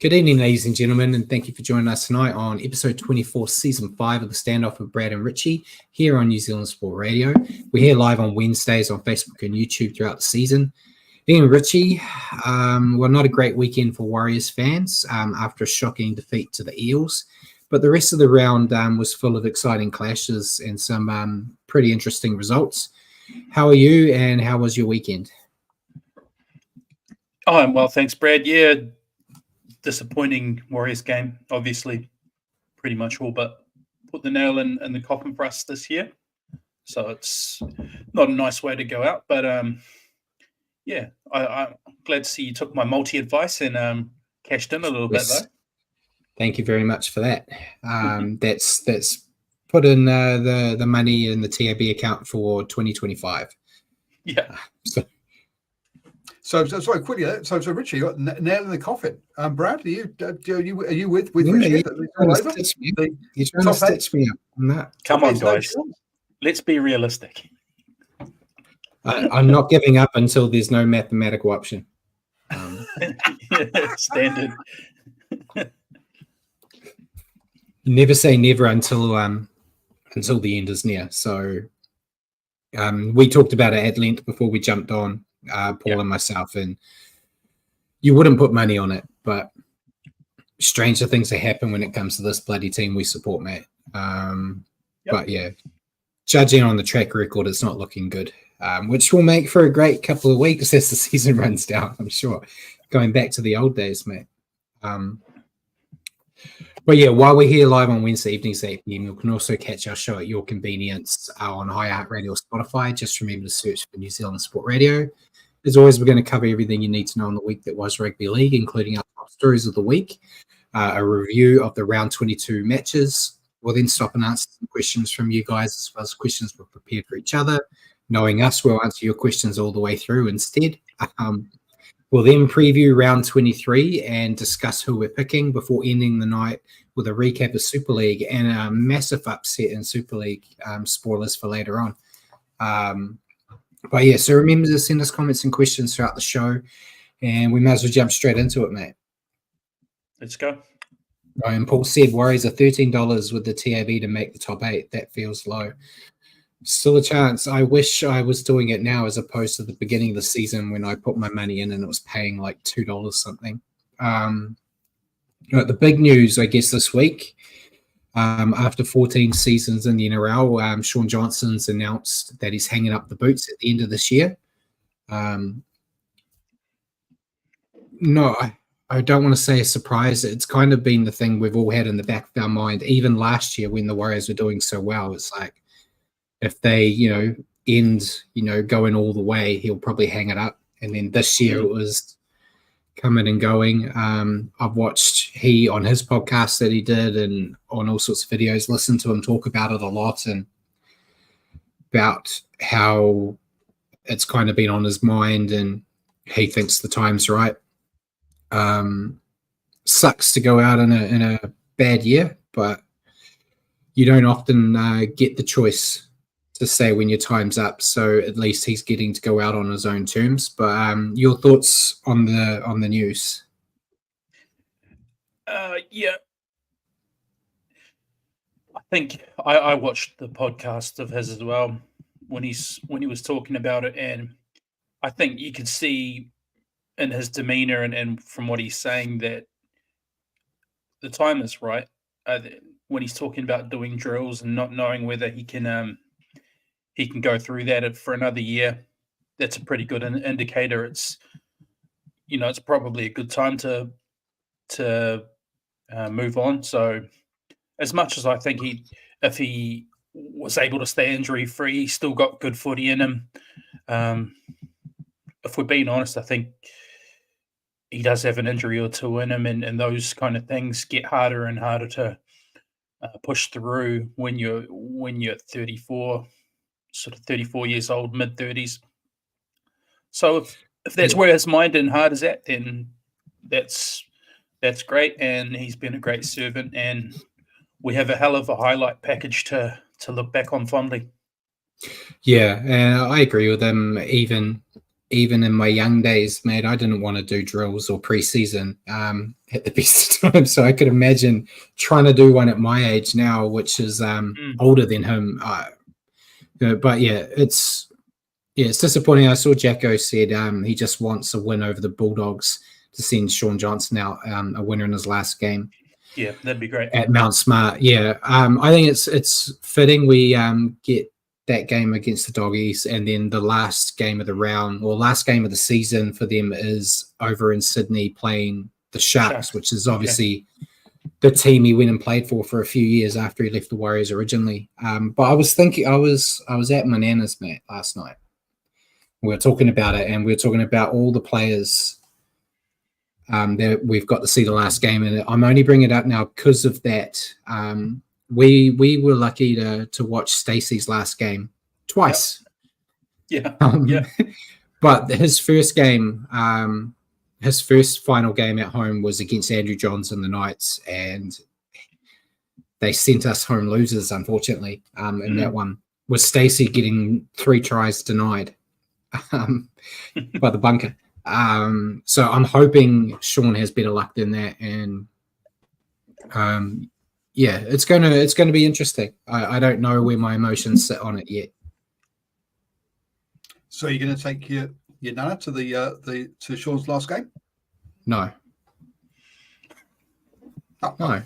Good evening, ladies and gentlemen, and thank you for joining us tonight on episode 24, season 5 of the Standoff with Brad and Richie here on New Zealand Sport Radio. We're here live on Wednesdays on Facebook and YouTube throughout the season. Ian and Richie, not a great weekend for Warriors fans after a shocking defeat to the Eels, but the rest of the round was full of exciting clashes and some pretty interesting results. How are you, and how was your weekend? Oh, I'm well, thanks, Brad. Yeah, disappointing Warriors game, obviously, pretty much all but put the nail in the coffin for us this year. So it's not a nice way to go out, but I'm glad to see you took my multi advice and cashed in a little bit though. Thank you very much for that. That's put in the money in the TAB account for 2025. Yeah. So sorry, quickly. So Richie, you got nail in the coffin. Brad, are you with Richie? You're trying to stitch me up on that. Come on, guys. Let's be realistic. I'm not giving up until there's no mathematical option. Standard. Never say never until the end is near. So we talked about it at length before we jumped on. Paul and myself, and you wouldn't put money on it, but stranger things that happen when it comes to this bloody team we support, mate. But yeah, judging on the track record, it's not looking good, which will make for a great couple of weeks as the season runs down, I'm sure, going back to the old days, mate. But yeah, while we're here live on Wednesday evenings at 8 p.m, you can also catch our show at your convenience on iHeartRadio or Spotify. Just remember to search for New Zealand Sport Radio. As always, we're going to cover everything you need to know in the week that was rugby league, including our top stories of the week, a review of the round 22 matches. We'll then stop and answer some questions from you guys, as well as questions we've prepared for each other. Knowing us, we'll answer your questions all the way through instead. We'll then preview round 23 and discuss who we're picking before ending the night with a recap of Super League and a massive upset in Super League spoilers for later on. But yeah, so remember to send us comments and questions throughout the show, and we might as well jump straight into it, mate. Let's go. Right, and Paul said Warriors are $13 with the TAB to make the top 8. That feels low. Still a chance. I wish I was doing it now as opposed to the beginning of the season when I put my money in and it was paying like $2 something. The big news, I guess, this week, after 14 seasons in the NRL, Sean Johnson's announced that he's hanging up the boots at the end of this year. No, I don't want to say a surprise. It's kind of been the thing we've all had in the back of our mind, even last year when the Warriors were doing so well. It's like, if they, end, going all the way, he'll probably hang it up. And then this year it was coming and going. I've watched on his podcast that he did and on all sorts of videos, listened to him talk about it a lot and about how it's kind of been on his mind and he thinks the time's right. Sucks to go out in a bad year, but you don't often get the choice to say when your time's up, so at least he's getting to go out on his own terms. But your thoughts on the news? Yeah, I think I watched the podcast of his as well when he was talking about it, and I think you could see in his demeanor and from what he's saying that the time is right. When he's talking about doing drills and not knowing whether he can go through that for another year, that's a pretty good indicator. It's it's probably a good time to move on. So as much as I think if he was able to stay injury free, he's still got good footy in him. If we're being honest, I think he does have an injury or two in him, and those kind of things get harder and harder to push through when you're 34. Sort of 34 years old, mid-30s. So if that's where his mind and heart is at, then that's great, and he's been a great servant, and we have a hell of a highlight package to look back on fondly. Yeah, and I agree with him. Even even in my young days, mate, I didn't want to do drills or preseason at the best of times. So I could imagine trying to do one at my age now, which is older than him. But yeah, it's disappointing. I saw Jacko said he just wants a win over the Bulldogs to send Sean Johnson out a winner in his last game. Yeah, that'd be great. At Mount Smart. Yeah, I think it's fitting we get that game against the Doggies, and then the last game of the round or last game of the season for them is over in Sydney playing the Sharks, which is obviously the team he went and played for a few years after he left the Warriors originally. But I was thinking, I was at my nana's, mate, last night. We were talking about it, and we were talking about all the players that we've got to see the last game, and I'm only bringing it up now because of that. We were lucky to watch Stacey's last game twice. Yeah. But his first game, his first final game at home was against Andrew Johns and the Knights, and they sent us home losers, unfortunately, in that one, with Stacey getting 3 tries denied by the bunker. So I'm hoping Sean has better luck than that, and it's gonna be interesting. I don't know where my emotions sit on it yet. So you're going to take your nana to to Sean's last game? No. Oh. No.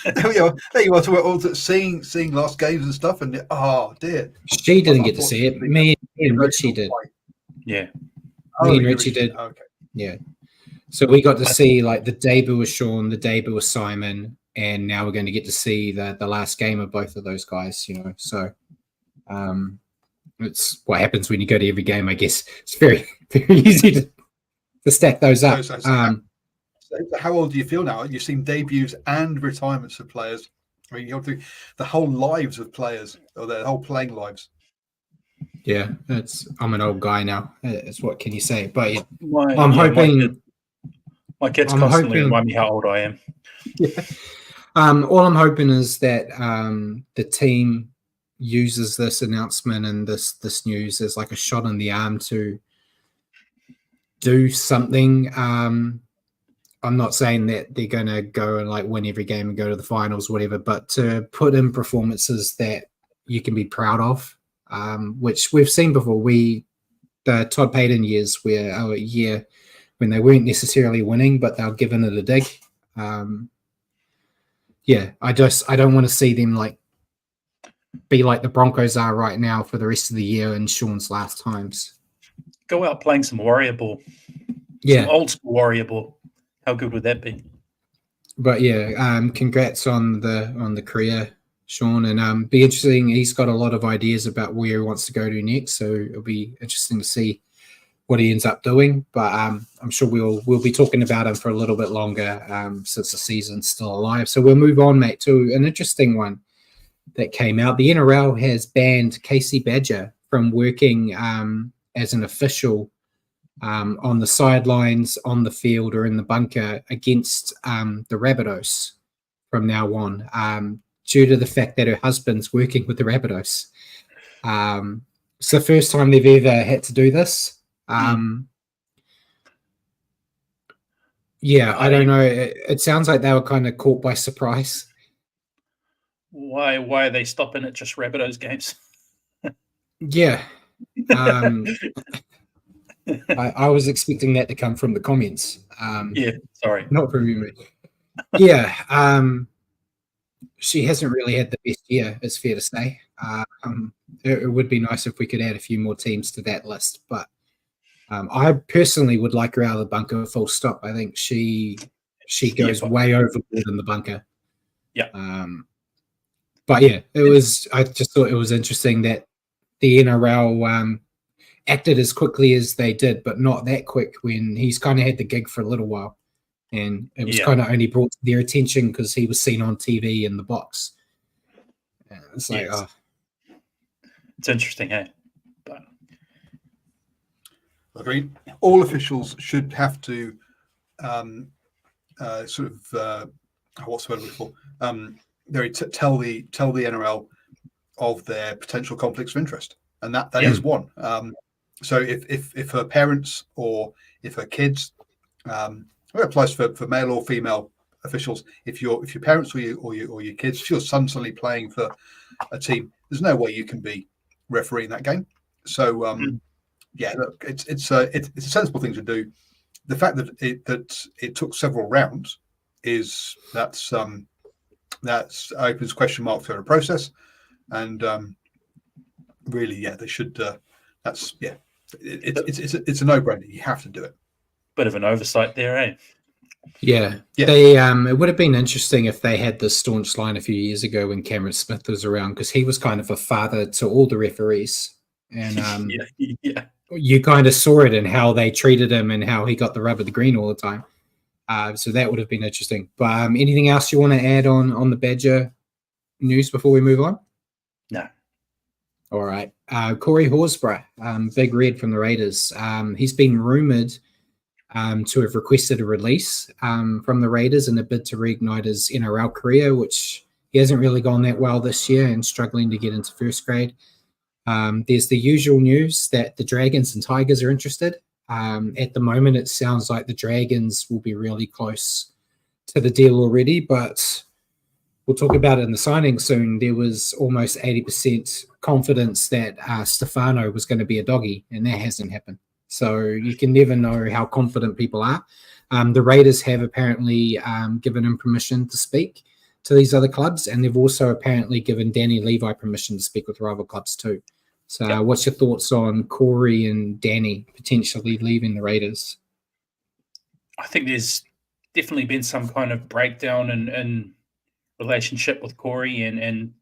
There you are. So we're all seeing last games and stuff, and oh dear, she didn't get to see it. Me and Richie did. Yeah. Me and Richie did. Okay. Yeah. So we got to see like the debut of Sean, the debut of Simon, and now we're going to get to see the last game of both of those guys, you know. So it's what happens when you go to every game, I guess. It's very, very easy to stack those up. So how old do you feel now? You've seen debuts and retirements of players. I mean, you're through the whole lives of players, or their whole playing lives. Yeah, I'm an old guy now. It's what can you say? But yeah, I'm hoping. My kids constantly remind me how old I am. Yeah. All I'm hoping is that the team uses this announcement and this news as like a shot in the arm to do something. I'm not saying that they're going to go and like win every game and go to the finals, whatever, but to put in performances that you can be proud of, which we've seen before. The Todd Payton years where our year when they weren't necessarily winning, but they were giving it a dig. I don't want to see them like be like the Broncos are right now for the rest of the year in Sean's last times. Go out playing some Warrior ball. Yeah. Some old school Warrior ball. How good would that be? But yeah, congrats on the career, Sean, and be interesting. He's got a lot of ideas about where he wants to go to next, so it'll be interesting to see what he ends up doing. But I'm sure we'll be talking about him for a little bit longer since the season's still alive. So we'll move on, mate, to an interesting one that came out. The NRL has banned Casey Badger from working as an official on the sidelines, on the field, or in the bunker against the Rabbitohs from now on, due to the fact that her husband's working with the Rabbitohs. It's the first time they've ever had to do this. I don't know. It sounds like they were kind of caught by surprise. Why are they stopping at just Rabbitohs games? Yeah. I was expecting that to come from the comments. Sorry. Not from you. Yeah. She hasn't really had the best year, it's fair to say. It would be nice if we could add a few more teams to that list. But I personally would like her out of the bunker full stop. I think she goes way overboard in the bunker. Yeah. But yeah, I just thought it was interesting that the NRL acted as quickly as they did, but not that quick when he's kind of had the gig for a little while. And it was kind of only brought to their attention because he was seen on TV in the box. It's like, it's interesting, hey? But agreed. All officials should have to what's the word before? Tell the NRL of their potential conflicts of interest, and that is one. So if her parents or if her kids, it applies for male or female officials. If your parents or your kids, if your son's suddenly playing for a team, there's no way you can be refereeing that game. So yeah, look, it's a sensible thing to do. The fact that it took several rounds is that's opens question mark to the process, and really, yeah, they should. That's yeah, it's a no-brainer. You have to do it. Bit of an oversight there, eh? Yeah. Yeah. They it would have been interesting if they had this staunch line a few years ago when Cameron Smith was around, because he was kind of a father to all the referees, and Yeah. you kind of saw it in how they treated him and how he got the rub of the green all the time. So that would have been interesting. But anything else you want to add on the Badger news before we move on? No. All right. Corey Horsburgh, Big Red from the Raiders. He's been rumoured to have requested a release from the Raiders in a bid to reignite his NRL career, which he hasn't really gone that well this year and struggling to get into first grade. There's the usual news that the Dragons and Tigers are interested. At the moment, it sounds like the Dragons will be really close to the deal already, but we'll talk about it in the signing soon. There was almost 80% confidence that Stefano was going to be a doggy, and that hasn't happened. So you can never know how confident people are. The Raiders have apparently given him permission to speak to these other clubs, and they've also apparently given Danny Levi permission to speak with rival clubs too. So what's your thoughts on Corey and Danny potentially leaving the Raiders? I think there's definitely been some kind of breakdown in relationship with Corey and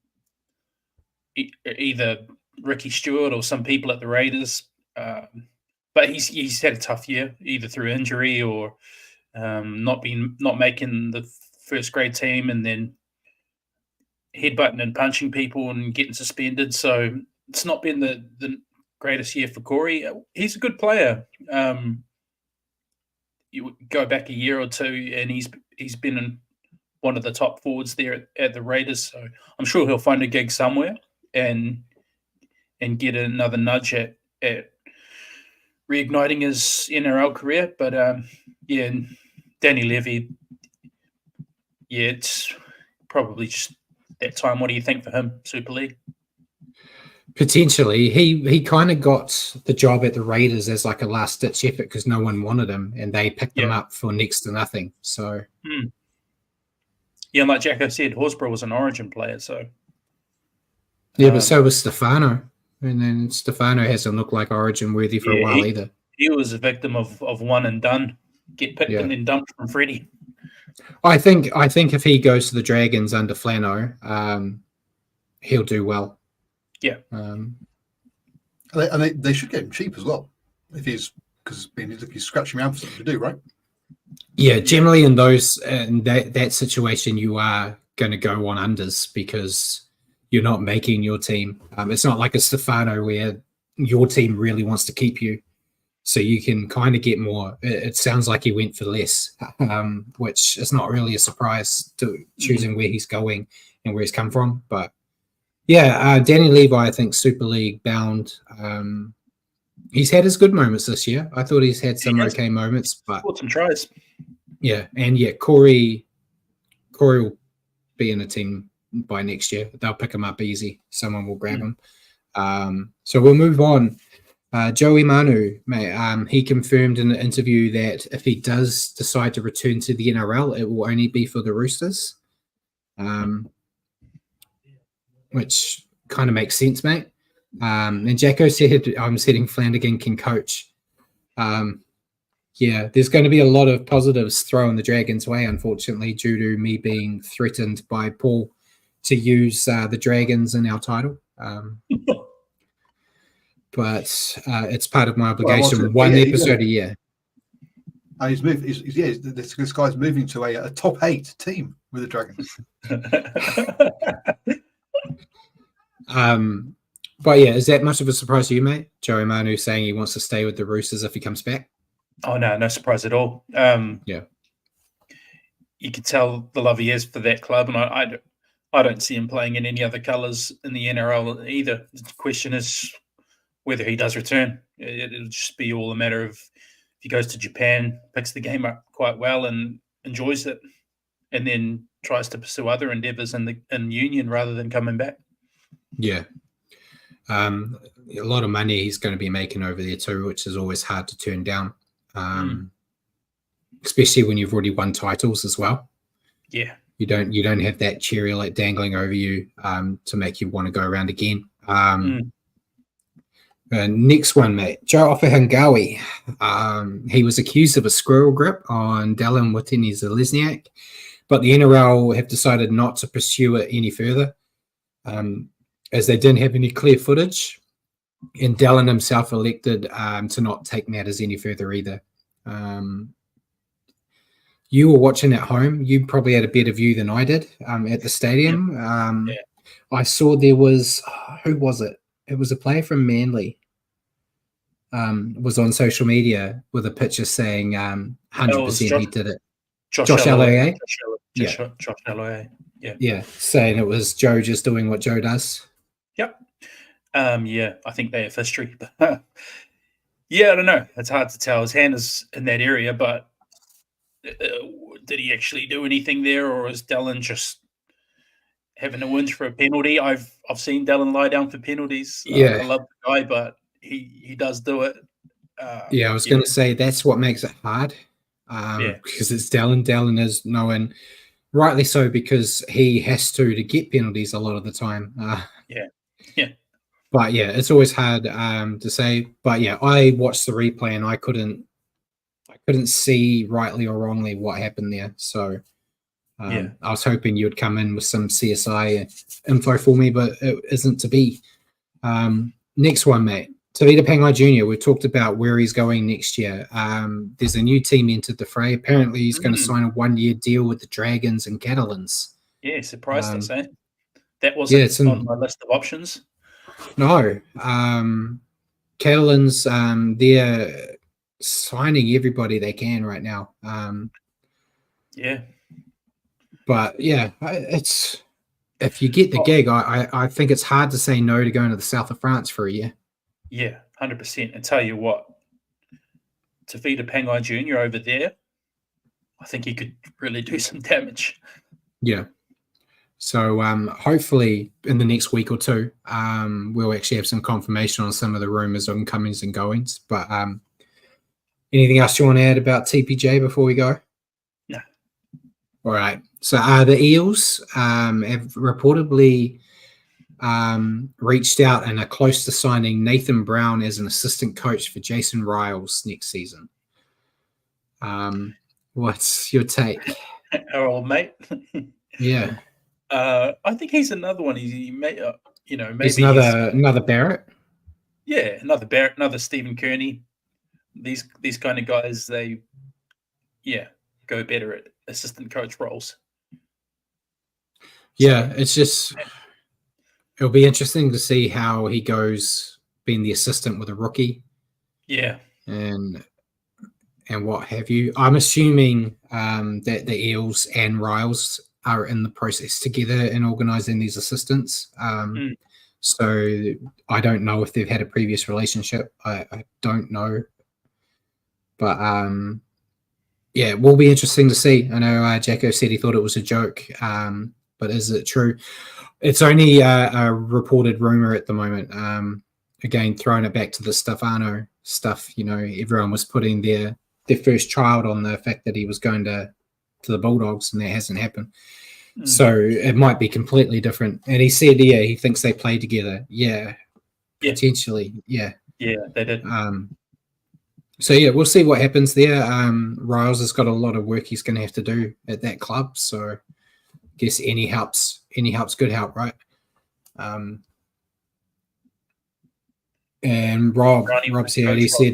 either Ricky Stewart or some people at the Raiders. But he's had a tough year, either through injury or not making the first grade team, and then headbutting and punching people and getting suspended. So it's not been the greatest year for Corey. He's a good player. You go back a year or two, and he's been in one of the top forwards there at the Raiders. So I'm sure he'll find a gig somewhere and get another nudge at reigniting his NRL career. But yeah, Danny Levy, yeah, it's probably just that time. What do you think for him, Super League? Potentially. He kind of got the job at the Raiders as like a last-ditch effort because no one wanted him, and they picked him up for next to nothing. So yeah, like Jacko said, Horsburgh was an Origin player, so yeah, but so was Stefano. And then Stefano hasn't looked like Origin worthy for a while either. He was a victim of one and done. Get picked and then dumped from Freddie. I think if he goes to the Dragons under Flano, he'll do well. Yeah. And they should get him cheap as well. If he's scratching around for something to do, right? Yeah, generally in that situation, you are going to go on unders because you're not making your team. It's not like a Stefano where your team really wants to keep you, so you can kind of get more. It sounds like he went for less, which is not really a surprise to choosing where he's going and where he's come from. But yeah, Danny Levi, I think Super League bound. He's had his good moments this year. I thought he's had some okay moments, but some tries. Yeah, and Corey will be in a team by next year. They'll pick him up easy. Someone will grab him. So we'll move on. Joey Manu, he confirmed in an interview that if he does decide to return to the NRL, it will only be for the Roosters, which kind of makes sense, mate. And Jacko said, I'm setting Flanagan can coach. Yeah, there's going to be a lot of positives thrown the Dragons' way, unfortunately, due to me being threatened by Paul to use the Dragons in our title. But it's part of my obligation. One episode a year. And he's moved. This guy's moving to a top 8 team with the Dragons. But yeah, is that much of a surprise to you, mate? Joey Manu saying he wants to stay with the Roosters if he comes back? Oh no surprise at all. Yeah, you can tell the love he has for that club, and I don't see him playing in any other colours in the NRL either. The question is, whether he does return. It'll just be all a matter of if he goes to Japan, picks the game up quite well and enjoys it, and then tries to pursue other endeavours in Union rather than coming back. Yeah. A lot of money he's going to be making over there too, which is always hard to turn down, especially when you've already won titles as well. Yeah. You don't have that cherry like dangling over you to make you want to go around again. Next one, mate. Joe Ofahangawi. He was accused of a squirrel grip on Dallin Watene-Zelezniak, but the NRL have decided not to pursue it any further, as they didn't have any clear footage, and Dallin himself elected to not take matters any further either. You were watching at home. You probably had a better view than I did at the stadium. I saw there was, who was it? It was a player from Manly. Was on social media with a picture saying 100% he did it. Josh Aloiai. Josh Aloiai. Yeah, saying it was Joe just doing what Joe does. Yep. I think they have history. But I don't know. It's hard to tell. His hand is in that area, but did he actually do anything there, or is Dallin just having a whinge for a penalty? I've seen Dallin lie down for penalties. I love the guy, but he does do it. I was going to say that's what makes it hard. Because it's Dallin. Dallin is known, rightly so, because he has to get penalties a lot of the time. But it's always hard to say. But I watched the replay and I couldn't see rightly or wrongly what happened there. So I was hoping you'd come in with some CSI info for me, but it isn't to be. Next one, mate. Tavita Pangai Jr., we talked about where he's going next year. There's a new team entered the fray. Apparently, he's going to sign a 1-year deal with the Dragons and Catalans. Yeah, surprised us, eh? That wasn't on my list of options. No. Catalans, they're signing everybody they can right now. But, it's if you get the gig, I think it's hard to say no to going to the south of France for a year. Yeah, 100%. And tell you what, Tavita Pangai Jr. over there, I think he could really do some damage. Yeah. So hopefully in the next week or two, we'll actually have some confirmation on some of the rumours on comings and goings. But anything else you want to add about TPJ before we go? No. All right. So the Eels have reportedly reached out and are close to signing Nathan Brown as an assistant coach for Jason Riles next season. What's your take? Our old mate. Yeah. I think he's another one. He may, maybe he's another Barrett. Yeah, another Barrett, another Stephen Kearney. These kind of guys, they, go better at assistant coach roles. Yeah, it's just it'll be interesting to see how he goes being the assistant with a rookie. Yeah, and what have you. I'm assuming that the Eels and Riles are in the process together in organising these assistants. So I don't know if they've had a previous relationship. I don't know. But it will be interesting to see. I know Jacko said he thought it was a joke, but is it true? It's only a reported rumor at the moment. Again, throwing it back to the Stefano stuff, everyone was putting their first child on the fact that he was going to the Bulldogs, and that hasn't happened. So it might be completely different. And he said, he thinks they play together. Yeah, potentially. Yeah, they did. So we'll see what happens there. Riles has got a lot of work he's going to have to do at that club. So I guess any help's good help, right? And Rob said, he said,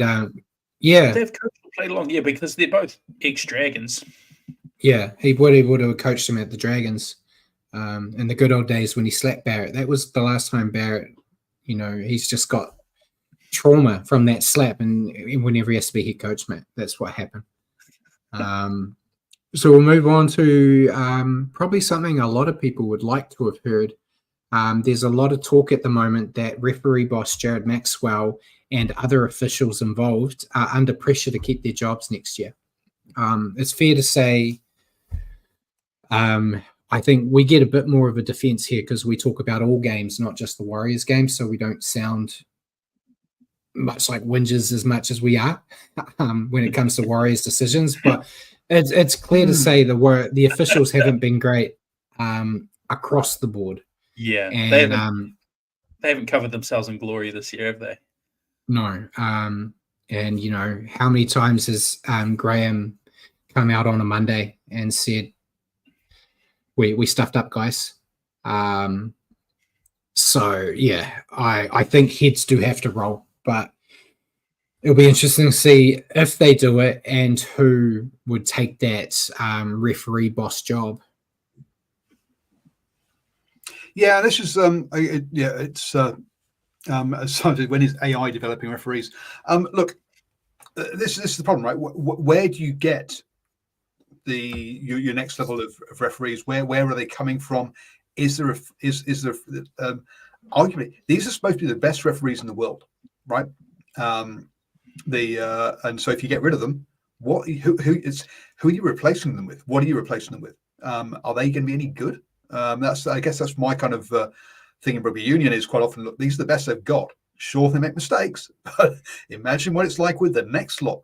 they've played along, because they're both ex-Dragons. Yeah, he would have coached him at the Dragons in the good old days when he slapped Barrett. That was the last time Barrett, he's just got trauma from that slap, and whenever he has to be head coach, mate, that's what happened. So we'll move on to probably something a lot of people would like to have heard. There's a lot of talk at the moment that referee boss Jared Maxwell and other officials involved are under pressure to keep their jobs next year. It's fair to say, I think we get a bit more of a defense here because we talk about all games, not just the Warriors games, so we don't sound much like whingers as much as we are when it comes to Warriors decisions. But it's clear to say the officials haven't been great across the board. Yeah, and they haven't covered themselves in glory this year, have they? No. And you know, how many times has Graham come out on a Monday and said, we stuffed up, guys. So yeah, I think heads do have to roll, but it'll be interesting to see if they do it and who would take that referee boss job. Yeah, this is it's when is AI developing referees? Look, this is the problem, right? Where do you get your next level of referees? Where are they coming from? Is there arguably these are supposed to be the best referees in the world, right? And so if you get rid of them, who are you replacing them with? What are you replacing them with? Are they going to be any good? I guess that's my kind of thing in rugby union is quite often, look, these are the best they've got. Sure, they make mistakes, but imagine what it's like with the next lot.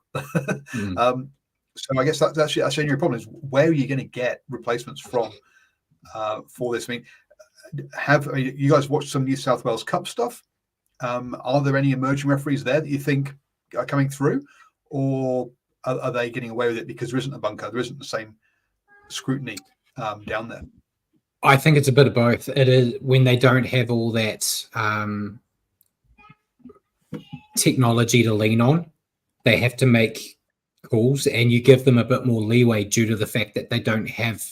So I guess that's actually your problem is where are you going to get replacements from for this? I mean, you guys watched some New South Wales Cup stuff? Are there any emerging referees there that you think are coming through, or are they getting away with it because there isn't a bunker, there isn't the same scrutiny down there? I think it's a bit of both. It is when they don't have all that technology to lean on, they have to make calls, and you give them a bit more leeway due to the fact that they don't have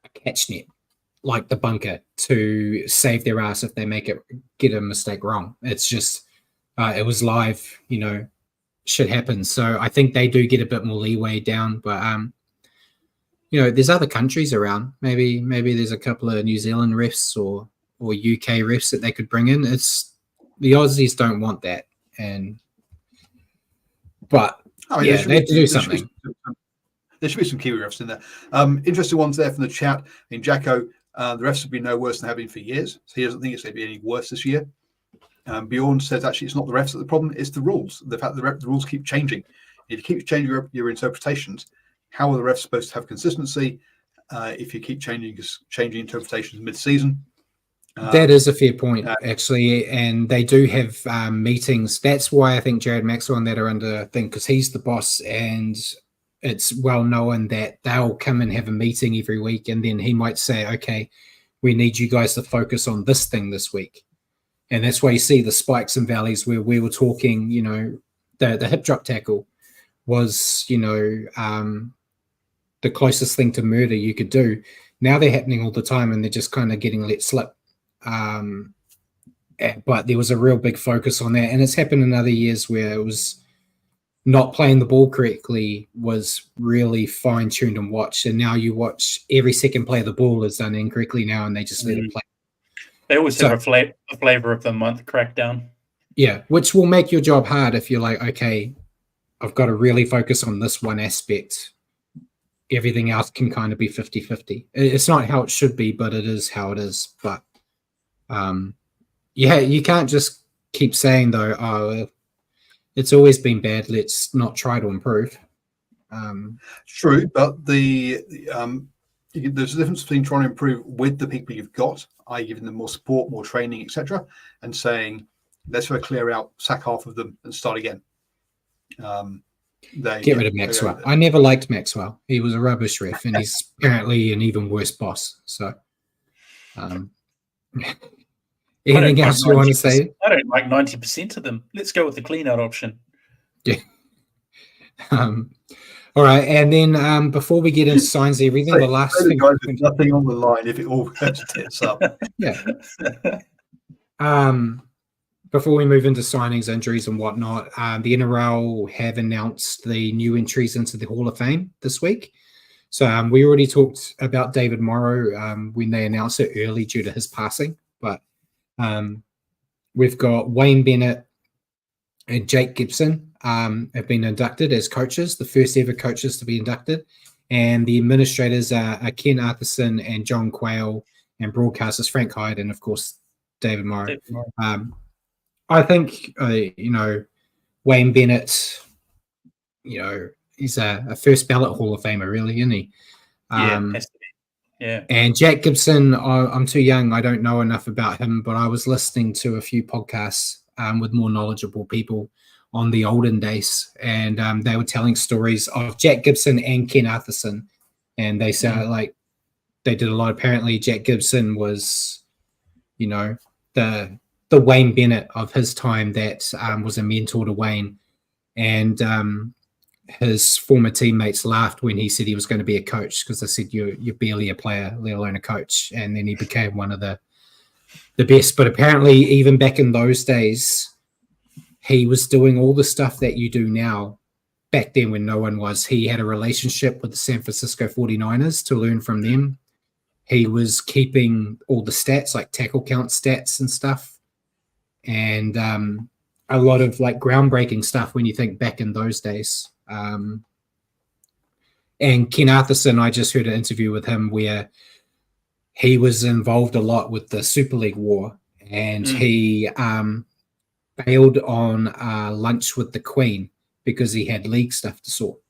a catch net like the bunker to save their ass if they get a mistake wrong. It's just it was live, you know, shit happens. So I think they do get a bit more leeway down, but you know, there's other countries around. Maybe there's a couple of New Zealand refs or UK refs that they could bring in. It's the Aussies don't want that, but they have to do something. There should be some Kiwi refs in there. Interesting ones there from the chat. I mean, Jacko, the refs have been no worse than they have been for years, so he doesn't think it's going to be any worse this year. Bjorn says actually it's not the refs that the problem, it's the rules. The fact that the rules keep changing. If you keep changing your interpretations, how are the refs supposed to have consistency if you keep changing interpretations mid-season? That is a fair point, actually, and they do have meetings. That's why I think Jared Maxwell and that are under thing, because he's the boss, and it's well known that they'll come and have a meeting every week, and then he might say, okay, we need you guys to focus on this thing this week. And that's why you see the spikes and valleys where we were talking, you know, the hip drop tackle was, you know, the closest thing to murder you could do. Now they're happening all the time and they're just kind of getting let slip. But there was a real big focus on that. And it's happened in other years where it was not playing the ball correctly was really fine-tuned and watched. And now you watch every second play of the ball is done incorrectly now and they just let it play. They always have a flavor of the month crackdown. Yeah, which will make your job hard if you're like, okay, I've got to really focus on this one aspect. Everything else can kind of be 50-50. It's not how it should be, but it is how it is. But you can't just keep saying, though, oh, it's always been bad. Let's not try to improve. True, but there's a difference between trying to improve with the people you've got, i.e. giving them more support, more training, etc., and saying, let's go clear out, sack half of them, and start again. Get rid of Maxwell. I never liked Maxwell. He was a rubbish ref, and he's apparently an even worse boss. So, anything else you want to say? I don't like 90% of them. Let's go with the clean-out option. Yeah. All right, and then before we get into signs, everything, the last thing. Guys, there's nothing on the line if it all tits up. Yeah. Before we move into signings, injuries, and whatnot, the NRL have announced the new entries into the Hall of Fame this week. So we already talked about David Morrow when they announced it early due to his passing. But we've got Wayne Bennett and Jake Gibson have been inducted as coaches, the first ever coaches to be inducted. And the administrators are Ken Arthurson and John Quayle, and broadcasters Frank Hyde and, of course, David Morrow. I think, Wayne Bennett, he's a first ballot Hall of Famer, really, isn't he? Has to be. Yeah. And Jack Gibson, I'm too young. I don't know enough about him, but I was listening to a few podcasts with more knowledgeable people on the olden days, and they were telling stories of Jack Gibson and Ken Arthurson, and they sounded like they did a lot. Apparently, Jack Gibson was, the Wayne Bennett of his time that was a mentor to Wayne, and his former teammates laughed when he said he was going to be a coach, because they said you're barely a player, let alone a coach. And then he became one of the best. But apparently, even back in those days, he was doing all the stuff that you do now. Back then, when no one was, he had a relationship with the San Francisco 49ers to learn from them. He was keeping all the stats, like tackle count stats and stuff, and a lot of like groundbreaking stuff when you think back in those days. And Ken Arthurson, I just heard an interview with him where he was involved a lot with the Super League war, and he bailed on lunch with the Queen because he had league stuff to sort.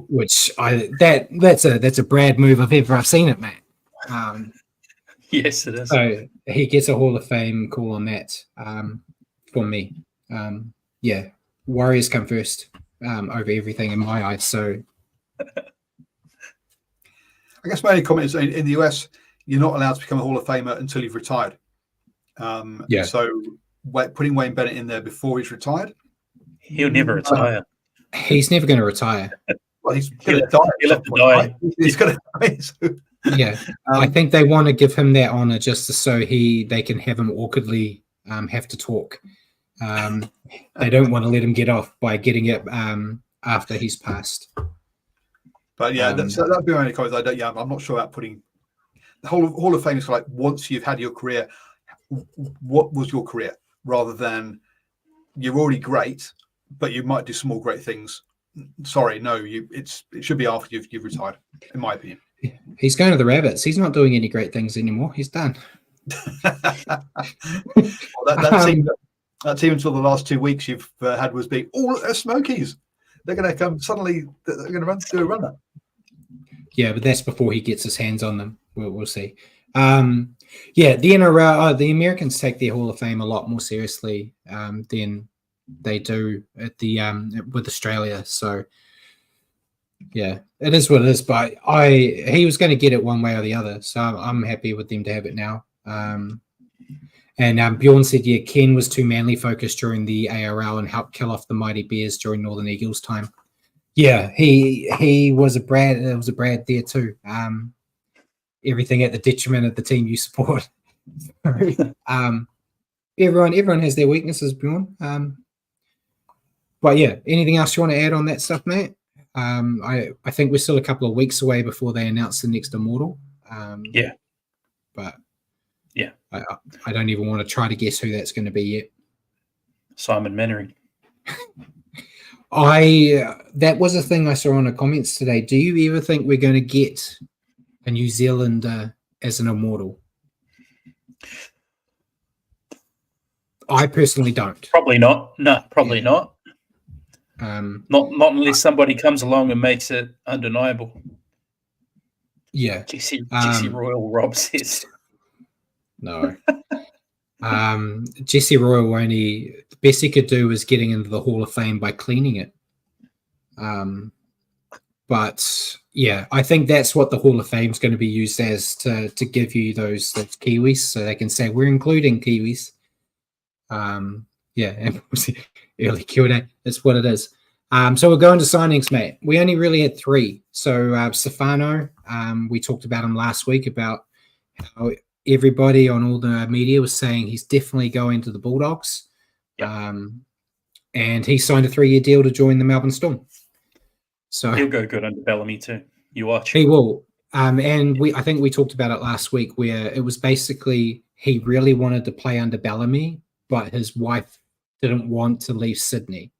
Which that's a Brad move if ever I've seen it, mate. Yes, it is. So he gets a Hall of Fame call on that for me. Warriors come first over everything in my eyes. So I guess my only comment is in the US, you're not allowed to become a Hall of Famer until you've retired. So putting Wayne Bennett in there before he's retired, he'll never retire. He's never going to retire. Well, he's going to die. He'll have to die. Right? He's going to die. So. Yeah, I think they want to give him that honor just so they can have him awkwardly have to talk. They don't want to let him get off by getting it after he's passed. But yeah, that'd be my only comment. I'm not sure about putting the Hall of Fame is for like once you've had your career. What was your career? Rather than you're already great, but you might do some more great things. Sorry, no, it should be after you've retired, in my opinion. He's going to the Rabbits. He's not doing any great things anymore. He's done. That team until the last 2 weeks you've had was being all Smokies. They're going to come suddenly. They're going to do a runner. Yeah, but that's before he gets his hands on them. We'll see. The NRL, the Americans take their Hall of Fame a lot more seriously than they do at the with Australia. So yeah, it is what it is. But he was going to get it one way or the other, so I'm happy with them to have it now. And Bjorn said, yeah, Ken was too Manly focused during the ARL and helped kill off the Mighty Bears during Northern Eagles time. Yeah, he was a Brad. There was a Brad there too. Everything at the detriment of the team you support. Everyone has their weaknesses, Bjorn. But yeah, anything else you want to add on that stuff, mate? I think we're still a couple of weeks away before they announce the next Immortal. But yeah, I don't even want to try to guess who that's going to be yet. Simon Mannering. That was a thing I saw on the comments today. Do you ever think we're going to get a New Zealander as an Immortal? I personally don't. Probably not. No, probably not. Not unless somebody comes along and makes it undeniable. Yeah. Jesse Royal, Rob says. No. Jesse Royal the best he could do was getting into the Hall of Fame by cleaning it. But yeah, I think that's what the Hall of Fame is going to be used as to give you those Kiwis, so they can say we're including Kiwis. And early Q&A. That's what it is. So we're going to signings, mate. We only really had 3. So Stefano, we talked about him last week about how everybody on all the media was saying he's definitely going to the Bulldogs. Yep. And he signed a 3-year deal to join the Melbourne Storm. So he'll go good under Bellamy too. You watch. He will. And I think we talked about it last week, where it was basically he really wanted to play under Bellamy, but his wife didn't want to leave Sydney.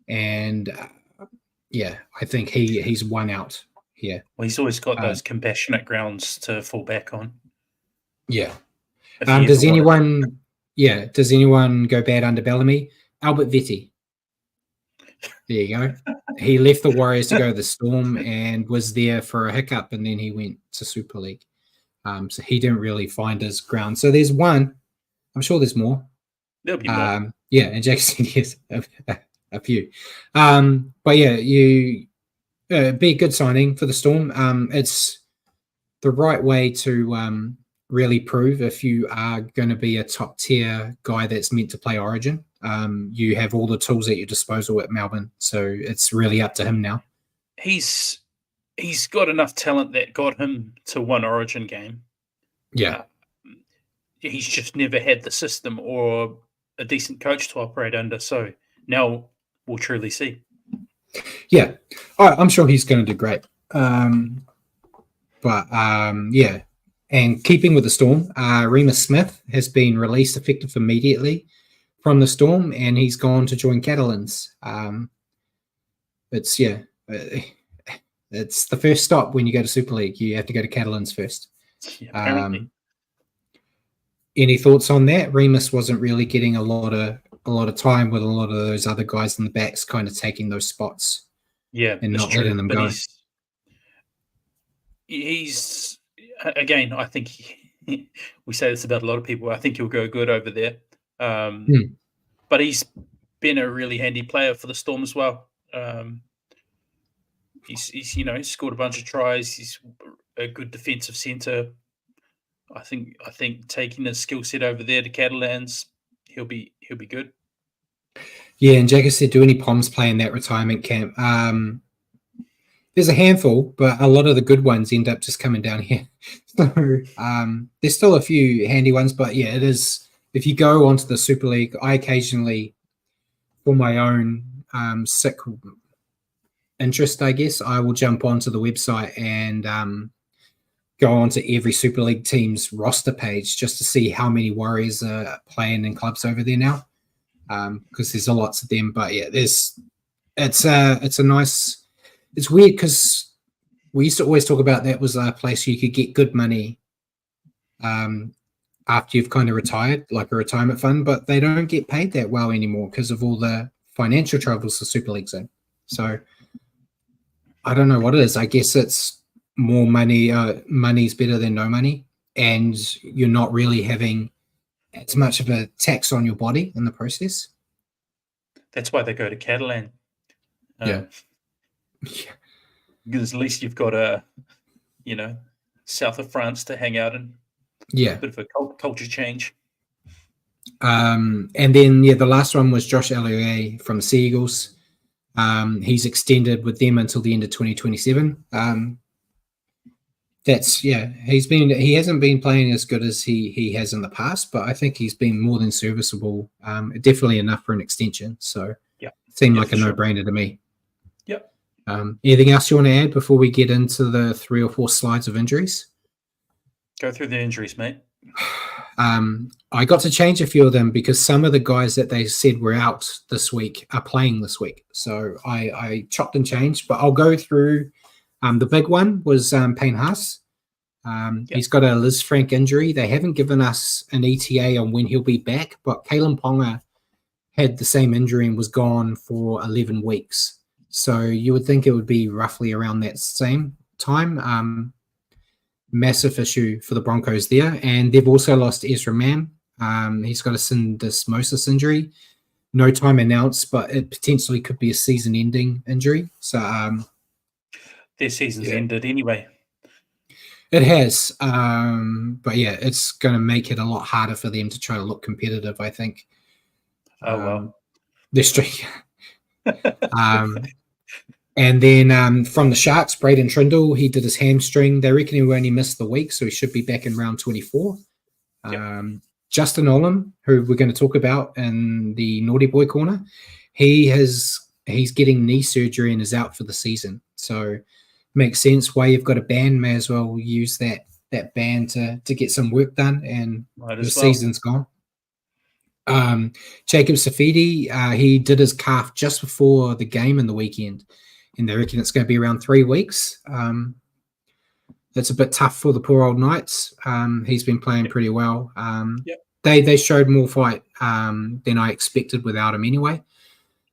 And I think he's won out here. Well, he's always got those compassionate grounds to fall back on. Yeah. Does anyone go bad under Bellamy? Albert Vetti. There you go. He left the Warriors to go to the Storm and was there for a hiccup, and then he went to Super League. So he didn't really find his ground. So there's one. I'm sure there's more. There'll be more. Yeah, and Jackson has a few. But yeah, you be a good signing for the Storm. It's the right way to really prove if you are going to be a top tier guy that's meant to play Origin. You have all the tools at your disposal at Melbourne, so it's really up to him now. He's got enough talent that got him to one Origin game. Yeah. He's just never had the system or a decent coach to operate under. So now we'll truly see. Yeah. I'm sure he's going to do great. Yeah. And keeping with the Storm, Remus Smith has been released effective immediately from the Storm, and he's gone to join Catalans. It's the first stop when you go to Super League. You have to go to Catalans first. Yeah, any thoughts on that? Remus wasn't really getting a lot of time with a lot of those other guys in the backs, kind of taking those spots. Yeah, and not letting them go. He's again. I think we say this about a lot of people. I think he'll go good over there. But he's been a really handy player for the Storm as well. He's scored a bunch of tries. He's a good defensive centre. I think taking his skill set over there to Catalans, he'll be good. Yeah, and Jagger said, do any Poms play in that retirement camp? There's a handful, but a lot of the good ones end up just coming down here. So there's still a few handy ones, but yeah, it is. If you go onto the Super League, I occasionally, for my own sick interest, I guess, I will jump onto the website and go onto every Super League team's roster page just to see how many Warriors are playing in clubs over there now, because there's a lots of them. But yeah, it's a nice. It's weird because we used to always talk about that was a place you could get good money after you've kind of retired, like a retirement fund, but they don't get paid that well anymore because of all the financial troubles the Super League's in. So I don't know what it is. I guess it's more money. Money's better than no money, and you're not really having as much of a tax on your body in the process. That's why they go to Catalan. Yeah. Because at least you've got south of France to hang out in. Yeah. A bit of a culture change. And then, the last one was Josh Allier from the Sea Eagles. He's extended with them until the end of 2027. He hasn't been playing as good as he has in the past, but I think he's been more than serviceable. Definitely enough for an extension. So it seemed like a no-brainer to me. Yep. Anything else you want to add before we get into the 3 or 4 slides of injuries? Go through the injuries, mate. I got to change a few of them because some of the guys that they said were out this week are playing this week. So I chopped and changed, but I'll go through. The big one was Payne Haas. He's got a Liz Frank injury. They haven't given us an ETA on when he'll be back, but Kalen Ponga had the same injury and was gone for 11 weeks. So you would think it would be roughly around that same time. Massive issue for the Broncos there. And they've also lost Ezra Mann. He's got a syndesmosis injury. No time announced, but it potentially could be a season-ending injury. So their season's ended anyway. It has. But yeah, it's going to make it a lot harder for them to try to look competitive, I think. Oh, well. They're straight. And then from the Sharks, Braden Trindle, he did his hamstring. They reckon he only missed the week, so he should be back in round 24. Yep. Justin Olam, who we're going to talk about in the Naughty Boy Corner, he's getting knee surgery and is out for the season. So makes sense. Why you've got a ban, may as well use that ban to get some work done, and your season's gone. Jacob Safidi, he did his calf just before the game in the weekend, and they reckon it's going to be around 3 weeks. That's a bit tough for the poor old Knights. He's been playing pretty well. They showed more fight than I expected without him anyway.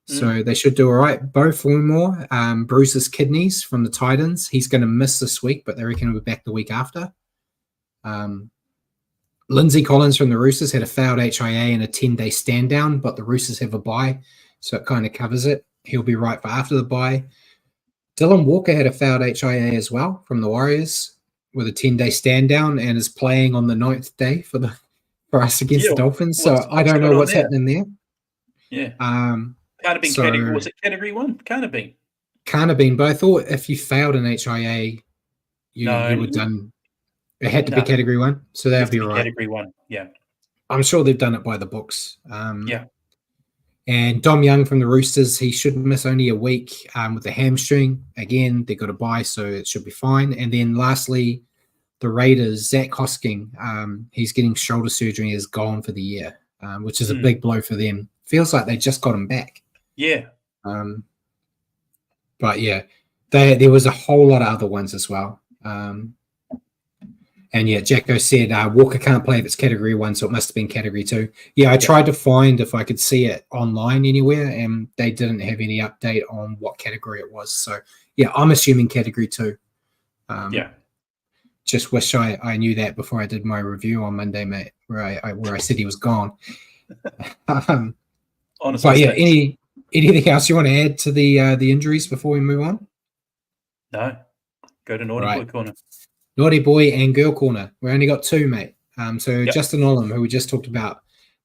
So they should do all right. Bo Fulmore bruised his kidneys from the Titans. He's going to miss this week, but they reckon he'll be back the week after. Lindsay Collins from the Roosters had a failed HIA and a 10-day stand down, but the Roosters have a bye, so it kind of covers it. He'll be right for after the bye. Dylan Walker had a failed HIA as well from the Warriors with a 10-day stand down and is playing on the 9th day for us against the Dolphins. So I don't know what's happening there. Yeah. Can't have been category. Was it category 1? Can't have been. Can't have been. But I thought if you failed an HIA, you were done. It had to be category 1, so that would be right. Category 1, yeah. I'm sure they've done it by the books. Yeah. And Dom Young from the Roosters, he should miss only a week with the hamstring. Again, they got a bye, so it should be fine. And then lastly, the Raiders, Zach Hosking, he's getting shoulder surgery, is gone for the year, which is a big blow for them. Feels like they just got him back. Yeah. But yeah, there was a whole lot of other ones as well. And yeah, Jacko said Walker can't play if it's category 1, so it must have been category 2. Yeah, I tried to find if I could see it online anywhere, and they didn't have any update on what category it was. So yeah, I'm assuming category 2. Just wish I knew that before I did my review on Monday, mate, where I said he was gone. Honestly, but yeah, anything else you want to add to the injuries before we move on? No. Go to Naughty Boy Corner. Naughty Boy and Girl Corner. We only got 2, mate. Justin Olam, who we just talked about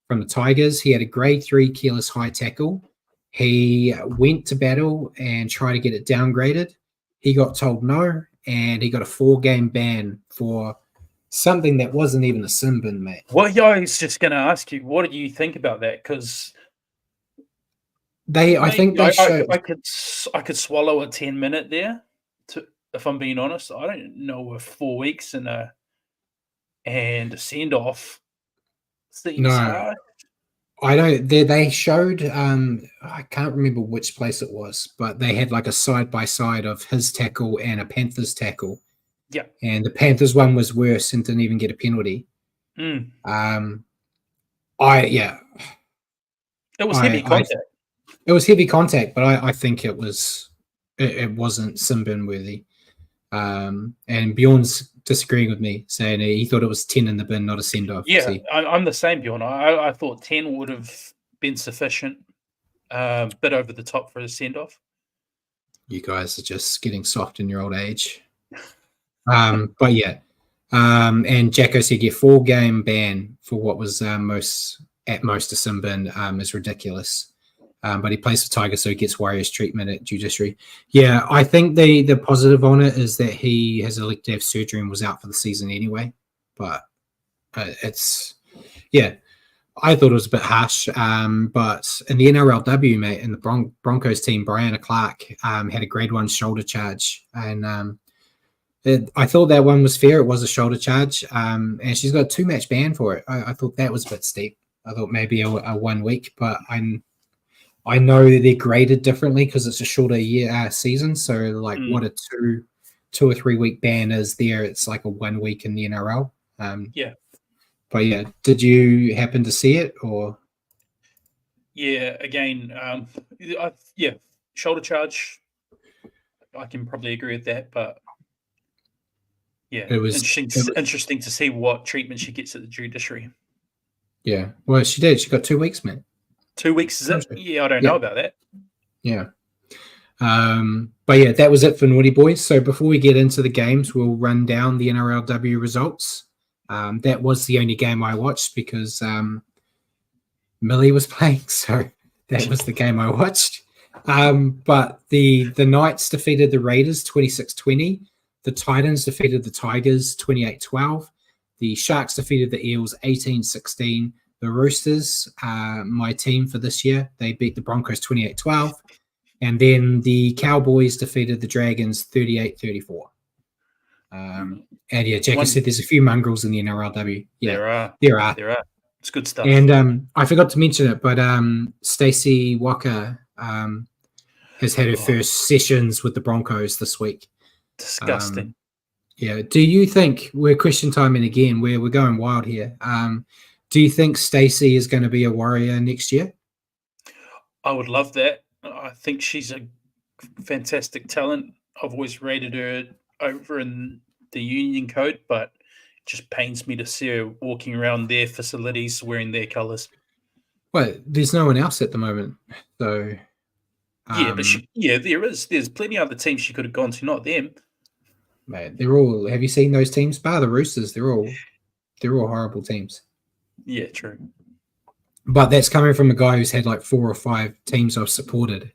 from the Tigers, he had a grade 3 careless high tackle. He went to battle and tried to get it downgraded. He got told no, and he got a 4-game ban for something that wasn't even a sin bin, mate. Well, yeah, I was just going to ask you, what did you think about that? Because I could swallow a 10-minute there. If I'm being honest, I don't know if 4 weeks and a send off seems hard. I don't. They showed. I can't remember which place it was, but they had like a side by side of his tackle and a Panthers tackle. Yeah, and the Panthers one was worse and didn't even get a penalty. It was heavy contact. It was heavy contact, but I think it wasn't sin bin worthy. And Bjorn's disagreeing with me, saying he thought it was 10 in the bin, not a send-off. Yeah, I'm the same, Bjorn. I thought 10 would have been sufficient, bit over the top for a send-off. You guys are just getting soft in your old age. But yeah, and Jacko said, 4-game ban for what was at most a sin bin is ridiculous. But he plays for Tigers, so he gets Warriors treatment at judiciary. Yeah, I think the positive on it is that he has elected to have surgery and was out for the season anyway. But I thought it was a bit harsh. But in the NRLW, mate, in the Broncos team, Brianna Clark had a grade 1 shoulder charge. And I thought that one was fair. It was a shoulder charge. And she's got a 2-match ban for it. I thought that was a bit steep. I thought maybe a 1 week, but I know that they're graded differently because it's a shorter season. So like what a 2 or 3 week ban is there, it's like a 1 week in the NRL. But yeah, did you happen to see it or? Yeah, again, shoulder charge. I can probably agree with that, but yeah, it was interesting to see what treatment she gets at the judiciary. Yeah, well, she did. She got 2 weeks, man. 2 weeks is it? Yeah, I don't know about that. Yeah. But yeah, that was it for Naughty Boys. So before we get into the games, we'll run down the NRLW results. That was the only game I watched because Millie was playing, so that was the game I watched. But the Knights defeated the Raiders 26-20. The Titans defeated the Tigers 28-12. The Sharks defeated the Eels 18-16. The Roosters, my team for this year, they beat the Broncos 28-12. And then the Cowboys defeated the Dragons 38-34. And yeah, Jack said there's a few mongrels in the NRLW. Yeah, there are. It's good stuff. And I forgot to mention it, but Stacey Walker has had her first sessions with the Broncos this week. Disgusting. Yeah. Do you think, we're question timing again, we're going wild here. Do you think Stacey is going to be a Warrior next year? I would love that. I think she's a fantastic talent. I've always rated her over in the Union Code, but it just pains me to see her walking around their facilities wearing their colours. Well, there's no one else at the moment, so yeah, but there is. There's plenty of other teams she could have gone to, not them. Mate, they're all. Have you seen those teams? Bar the Roosters, they're all horrible teams. Yeah, true. But that's coming from a guy who's had like 4 or 5 teams I've supported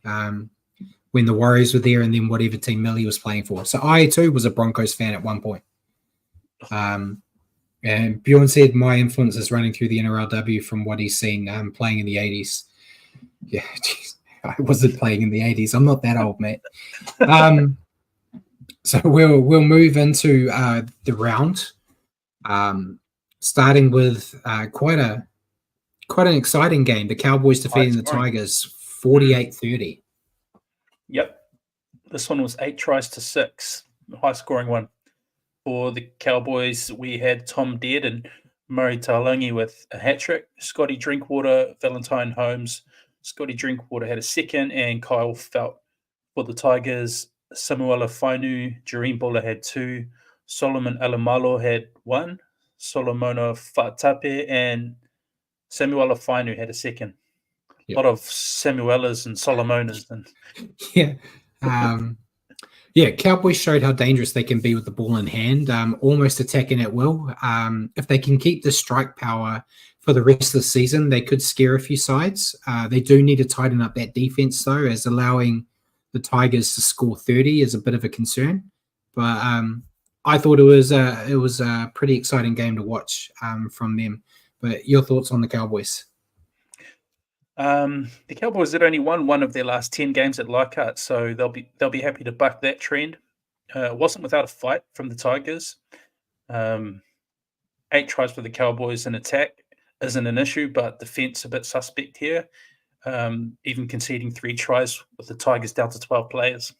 when the Warriors were there, and then whatever team Millie was playing for. So I too was a Broncos fan at one point. And Bjorn said my influence is running through the NRLW from what he's seen playing in the 80s. Yeah, geez, I wasn't playing in the 80s. I'm not that old, mate. So we'll move into the round, starting with quite an exciting game. The Cowboys defeating the Tigers 48-30. Yep. This one was 8 tries to 6, high scoring one. For the Cowboys, we had Tom Dead and Murray Taulagi with a hat trick. Scotty Drinkwater, Valentine Holmes. Scotty Drinkwater had a second, and Kyle Felt. For the Tigers, Samuela Fainu, Jareen Buller had 2. Solomon Alamalo had 1. Solomona Fatape and Samuela Fainu had a second. Yep. A lot of Samuelas and Solomonas. Yeah. Cowboys showed how dangerous they can be with the ball in hand, almost attacking at will. If they can keep the strike power for the rest of the season, they could scare a few sides. They do need to tighten up that defense, though, as allowing the Tigers to score 30 is a bit of a concern. But I thought it was a pretty exciting game to watch from them. But your thoughts on the Cowboys? The Cowboys had only won one of their last 10 games at Leichhardt, so they'll be happy to buck that trend. It wasn't without a fight from the Tigers. 8 tries for the Cowboys in attack isn't an issue, but defense a bit suspect here. Even conceding 3 tries with the Tigers down to 12 players.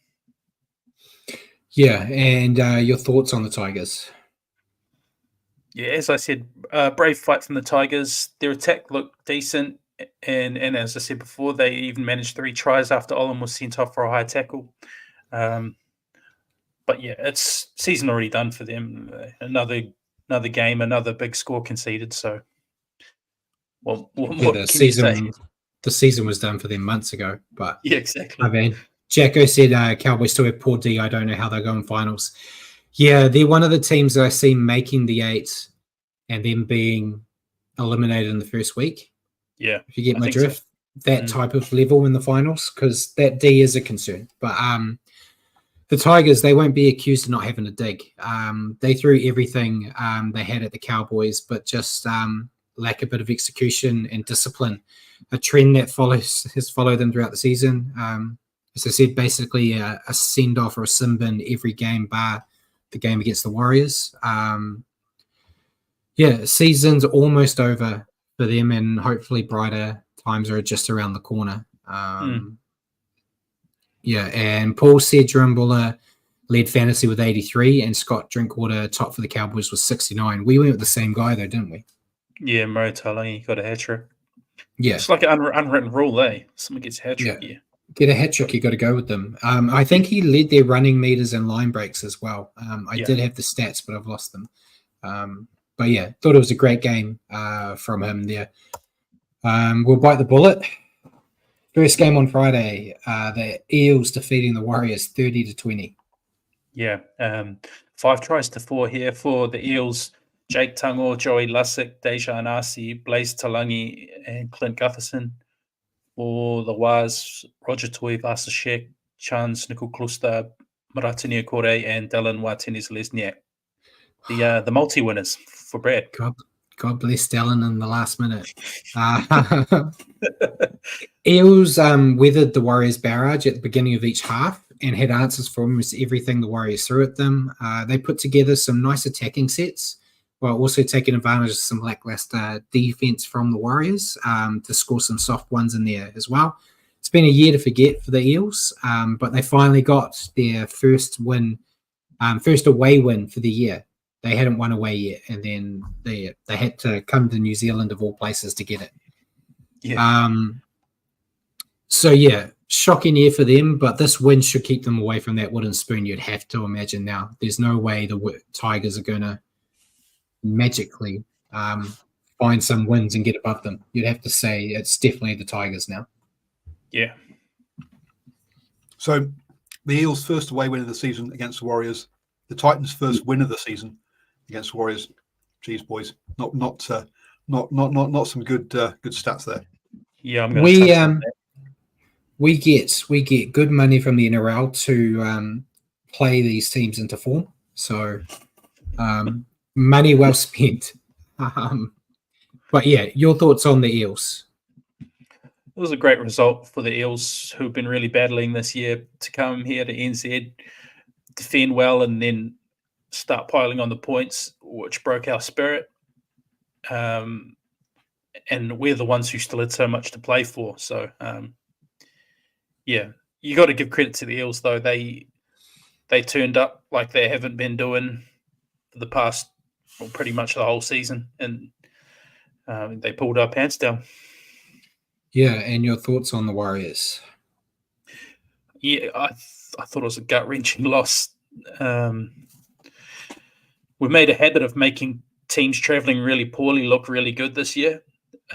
Yeah, and your thoughts on the Tigers? Yeah, as I said, brave fight from the Tigers. Their attack looked decent. And as I said before, they even managed 3 tries after Olam was sent off for a high tackle. But yeah, it's season already done for them. Another game, another big score conceded. So, what can you say? The season was done for them months ago. But yeah, exactly. I mean, Jacko said Cowboys still have poor D. I don't know how they'll go in finals. Yeah, they're one of the teams that I see making the 8 and then being eliminated in the first week. Yeah, if you get my drift, that type of level in the finals, because that D is a concern. But the Tigers, they won't be accused of not having a dig. They threw everything they had at the Cowboys, but just lack a bit of execution and discipline, a trend that has followed them throughout the season. As I said, basically a send-off or a sin bin every game bar the game against the Warriors. Season's almost over for them, and hopefully brighter times are just around the corner. And Paul said Jerome Buller led fantasy with 83, and Scott Drinkwater top for the Cowboys was 69. We went with the same guy though, didn't we? Yeah, Murray Taulagi got a hat trick. Yeah, it's like an unwritten rule, Someone gets a hat trick. Yeah. Get a hat trick, you got to go with them. I think he led their running meters and line breaks as well. I did have the stats, but I've lost them. But yeah, thought it was a great game from him there. We'll bite the bullet. First game on Friday, the Eels defeating the Warriors 30-20. Yeah, 5 tries to 4 here for the Eels. Jake Tungor, Joey Lussick, Deja Anasi, Blaze Talangi, and Clint Gutherson. For the Waz, Roger Toy, Vasashek, Chance, Nicole Kluster, Maratini Kore, and Dylan Martinez Lesniak. The multi-winners for Brad. God bless Dallin in the last minute. Eels weathered the Warriors' barrage at the beginning of each half and had answers for almost everything the Warriors threw at them. They put together some nice attacking sets while also taking advantage of some lackluster defense from the Warriors to score some soft ones in there as well. It's been a year to forget for the Eels, but they finally got their first win, first away win for the year. They hadn't won away yet, and then they had to come to New Zealand of all places to get it. Yeah. So yeah, shocking year for them, but this win should keep them away from that wooden spoon. You'd have to imagine now. There's no way the Tigers are going to magically find some wins and get above them. You'd have to say it's definitely the Tigers now. Yeah. So the Eels' first away win of the season against the Warriors. The Titans' first win of the season against the Warriors. Geez, boys, not some good stats there. Yeah, I'm going to touch on that. We get good money from the NRL to play these teams into form. So money well spent. But yeah, your thoughts on the Eels? It was a great result for the Eels, who've been really battling this year, to come here to NZ, defend well, and then start piling on the points, which broke our spirit. And we're the ones who still had so much to play for. So, yeah, you got to give credit to the Eels, though. They turned up like they haven't been doing for the past, well, pretty much the whole season, and they pulled our pants down. Yeah, and your thoughts on the Warriors? Yeah, I thought it was a gut-wrenching loss. We made a habit of making teams traveling really poorly look really good this year.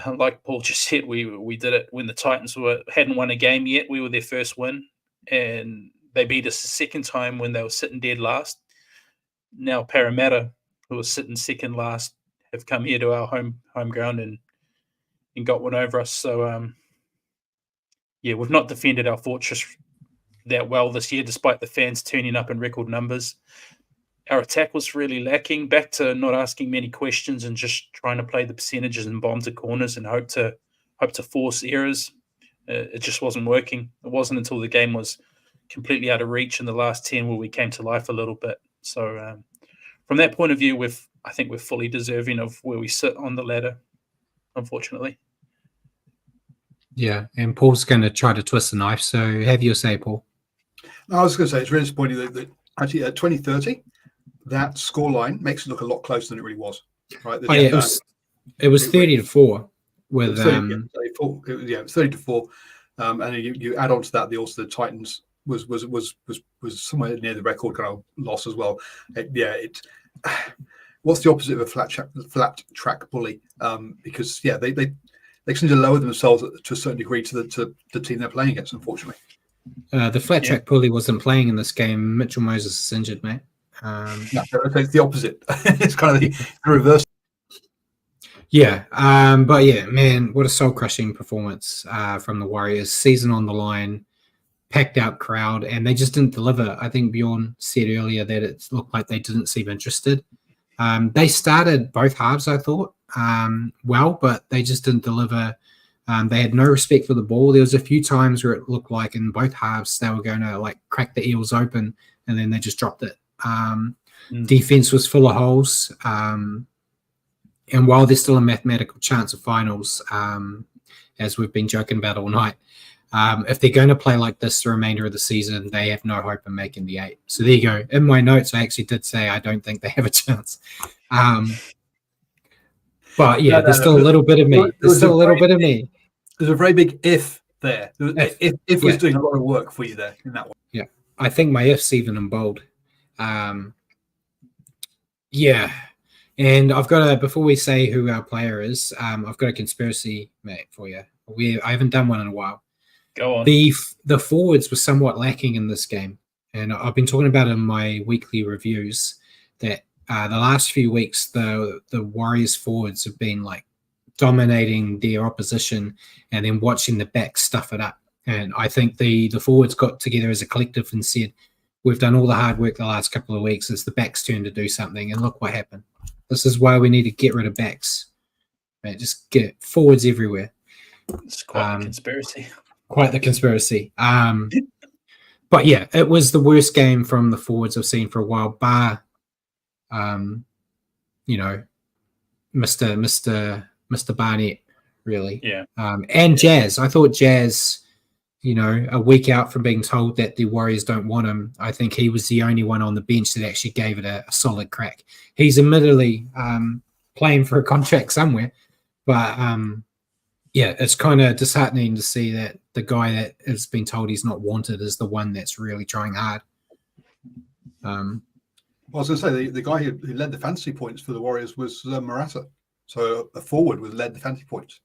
Like Paul just said, we did it when the Titans hadn't won a game yet. We were their first win, and they beat us the second time when they were sitting dead last. Now Parramatta, who was sitting second last, have come here to our home ground and got one over us. So, yeah, we've not defended our fortress that well this year, despite the fans turning up in record numbers. Our attack was really lacking, back to not asking many questions and just trying to play the percentages and bomb to corners and hope to force errors. It just wasn't working. It wasn't until the game was completely out of reach in the last 10 where we came to life a little bit. So from that point of view, I think we're fully deserving of where we sit on the ladder, unfortunately. Yeah, and Paul's going to try to twist the knife. So have your say, Paul. No, I was going to say it's really disappointing that actually at 2030, that scoreline makes it look a lot closer than it really was. Right? It was 30-4 with it was 30-4, and you add on to that the Titans was somewhere near the record kind of loss as well. What's the opposite of a flat track bully? Because they seem to lower themselves to a certain degree to the team they're playing against, unfortunately. The flat track bully wasn't playing in this game. Mitchell Moses is injured, mate. No, it's the opposite. It's kind of the reverse. Yeah, but yeah, man, what a soul-crushing performance from the Warriors. Season on the line, packed out crowd, and they just didn't deliver. I think Bjorn said earlier that it looked like they didn't seem interested. They started both halves, I thought, well, but they just didn't deliver. They had no respect for the ball. There was a few times where it looked like in both halves they were going to like crack the Eels open, and then they just dropped it. Defense was full of holes. And while there's still a mathematical chance of finals, as we've been joking about all night, if they're going to play like this the remainder of the season, they have no hope in making the 8. So there you go. In my notes, I actually did say I don't think they have a chance. But yeah, there's still a little bit of me. There's still a little bit of me. There's a very big if there. If was doing a lot of work for you there in that one. Yeah, I think my if's even in bold. Yeah. And I've got before we say who our player is, I've got a conspiracy, mate, for you. I haven't done one in a while. Go on. The forwards were somewhat lacking in this game. And I've been talking about it in my weekly reviews that the last few weeks, the Warriors forwards have been like dominating their opposition and then watching the back stuff it up. And I think the forwards got together as a collective and said, we've done all the hard work the last couple of weeks. It's the back's turn to do something. And look what happened. This is why we need to get rid of backs. Mate, just get forwards everywhere. It's quite a conspiracy. Quite the conspiracy. But yeah, it was the worst game from the forwards I've seen for a while, bar, Mr. Barnett, really. Yeah. And Jazz. I thought Jazz, a week out from being told that the Warriors don't want him, I think he was the only one on the bench that actually gave it a solid crack. He's admittedly playing for a contract somewhere, but it's kind of disheartening to see that the guy that has been told he's not wanted is the one that's really trying hard. Well, I was going to say the guy who led the fantasy points for the Warriors was Murata. So a forward with led the fantasy points.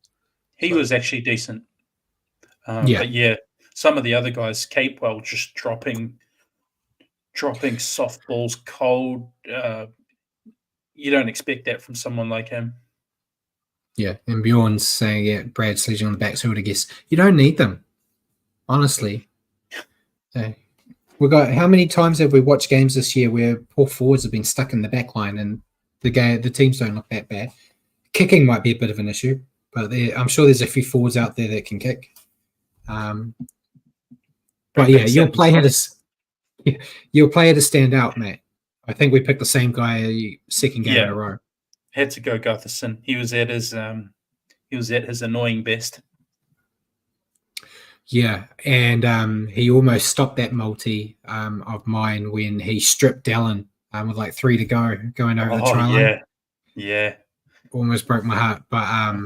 He was actually decent. But some of the other guys, Capewell, just dropping softballs cold. You don't expect that from someone like him. Yeah, and Bjorn's saying, Brad sledging on the backfield, I guess. You don't need them, honestly. We got how many times have we watched games this year where poor forwards have been stuck in the back line and the teams don't look that bad? Kicking might be a bit of an issue, but I'm sure there's a few forwards out there that can kick. But yeah, you'll play her to stand out, mate. I think we picked the same guy second game in a row. Had to go Gutherson. He was at his annoying best. Yeah, and he almost stopped that multi of mine when he stripped Dallin with like 3 to go, going over the try line. Yeah. Almost broke my heart, but I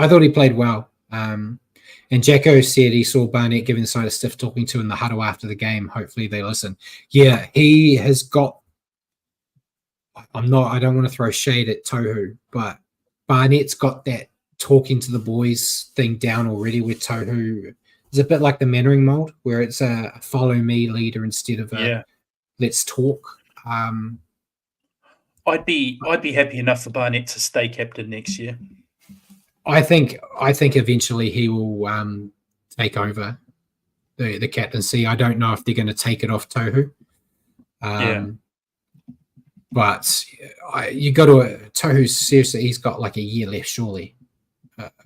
thought he played well. And Jacko said he saw Barnett giving the side a stiff talking to in the huddle after the game. Hopefully they listen. Yeah, he has got. I don't want to throw shade at Tohu, but Barnett's got that talking to the boys thing down already with Tohu. It's a bit like the Mannering mold, where it's a follow me leader instead of a let's talk. I'd be happy enough for Barnett to stay captain next year. I think eventually he will take over the captaincy. I don't know if they're going to take it off Tohu. But you got to Tohu, seriously, he's got like a year left, surely.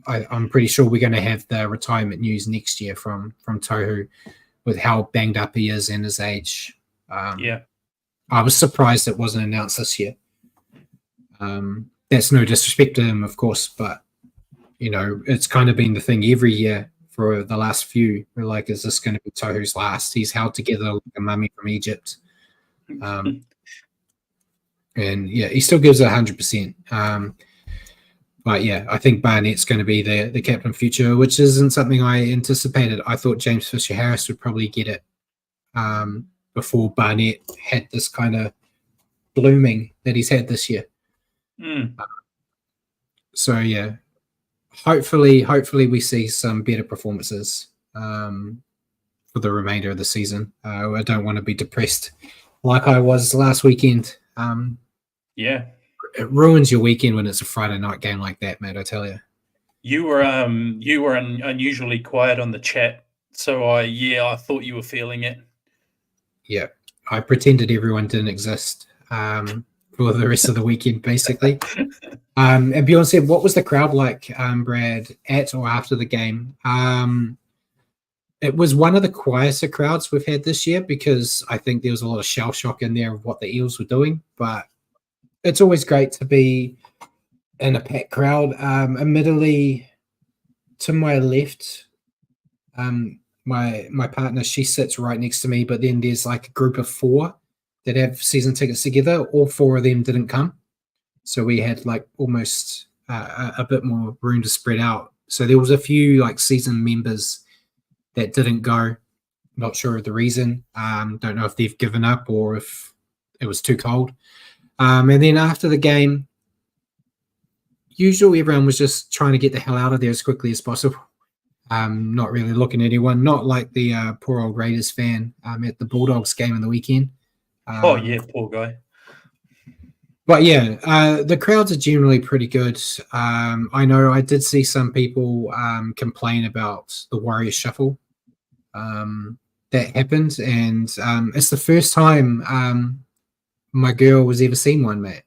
I'm pretty sure we're going to have the retirement news next year from Tohu with how banged up he is and his age. I was surprised it wasn't announced this year. That's no disrespect to him, of course, but it's kind of been the thing every year for the last few. We're like, is this going to be Tohu's last? He's held together like a mummy from Egypt. And he still gives it 100%. But I think Barnett's going to be the captain future, which isn't something I anticipated. I thought James Fisher-Harris would probably get it before Barnett had this kind of blooming that he's had this year. So hopefully we see some better performances for the remainder of the season. I don't want to be depressed like I was last weekend. It ruins your weekend when it's a Friday night game like that, mate. I tell you. You were unusually quiet on the chat, so I thought you were feeling it. Yeah, I pretended everyone didn't exist for the rest of the weekend, basically. And Bjorn said, "What was the crowd like, Brad, at or after the game?" It was one of the quieter crowds we've had this year because I think there was a lot of shell shock in there of what the Eels were doing, but it's always great to be in a packed crowd. Admittedly, to my left, my partner, she sits right next to me, but then there's like a group of 4 that have season tickets together. All 4 of them didn't come. So we had like almost a bit more room to spread out. So there was a few like season members that didn't go. Not sure of the reason. Don't know if they've given up or if it was too cold. And then after the game, usually everyone was just trying to get the hell out of there as quickly as possible. Not really looking at anyone, not like the poor old Raiders fan at the Bulldogs game on the weekend. Poor guy. But the crowds are generally pretty good. I know I did see some people complain about the Warriors shuffle that happened, and it's the first time my girl was ever seen one, mate.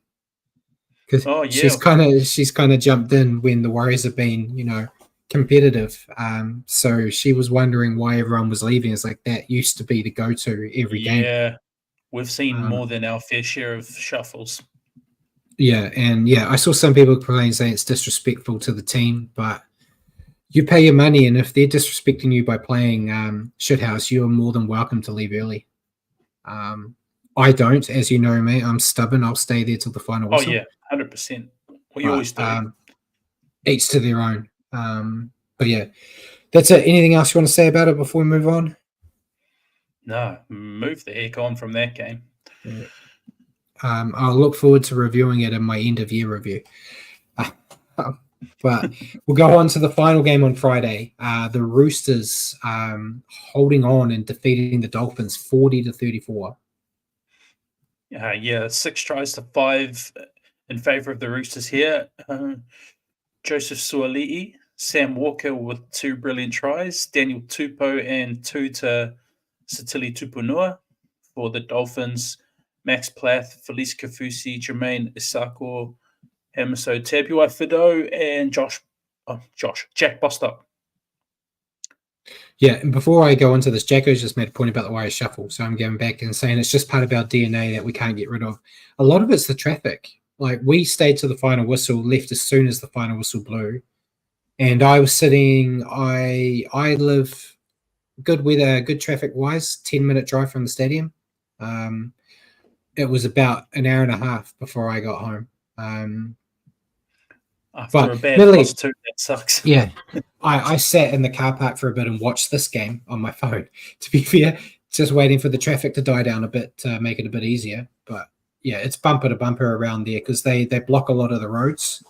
because Oh yeah, she's kind of jumped in when the Warriors have been, competitive. So she was wondering why everyone was leaving. It's like that used to be the go-to every game. yeah. We've seen Um, more than our fair share of shuffles. Yeah, and I saw some people complain saying it's disrespectful to the team, but you pay your money, and if they're disrespecting you by playing shithouse, you are more than welcome to leave early. I don't, as you know me. I'm stubborn. I'll stay there till the final Oh whistle. yeah, 100%. We But, always do. Each to their own. But yeah, that's it. Anything else you want to say about it before we move on? No, move the heck on from that game. Yeah. I'll look forward to reviewing it in my end of year review. But we'll go on to the final game on Friday. The Roosters holding on and defeating the Dolphins 40-34. Yeah, 6 tries to 5 in favour of the Roosters here. Joseph Suali'i, Sam Walker with 2 brilliant tries, Daniel Tupou and 2 to Sitili Tupunua for the Dolphins, Max Plath, Felice Kafusi, Jermaine Isako, Hamiso Tabuai Fido, and Jack Bostock. Yeah, and before I go into this, Jacko's just made a point about the Warriors shuffle. So I'm going back and saying it's just part of our DNA that we can't get rid of. A lot of it's the traffic. Like, we stayed to the final whistle, left as soon as the final whistle blew. And I was sitting, I live good weather, good traffic-wise, 10-minute drive from the stadium. It was about an hour and a half before I got home. After a bad loss too, that sucks. Yeah. I sat in the car park for a bit and watched this game on my phone, to be fair, just waiting for the traffic to die down a bit to make it a bit easier. But yeah, it's bumper to bumper around there because they block a lot of the roads.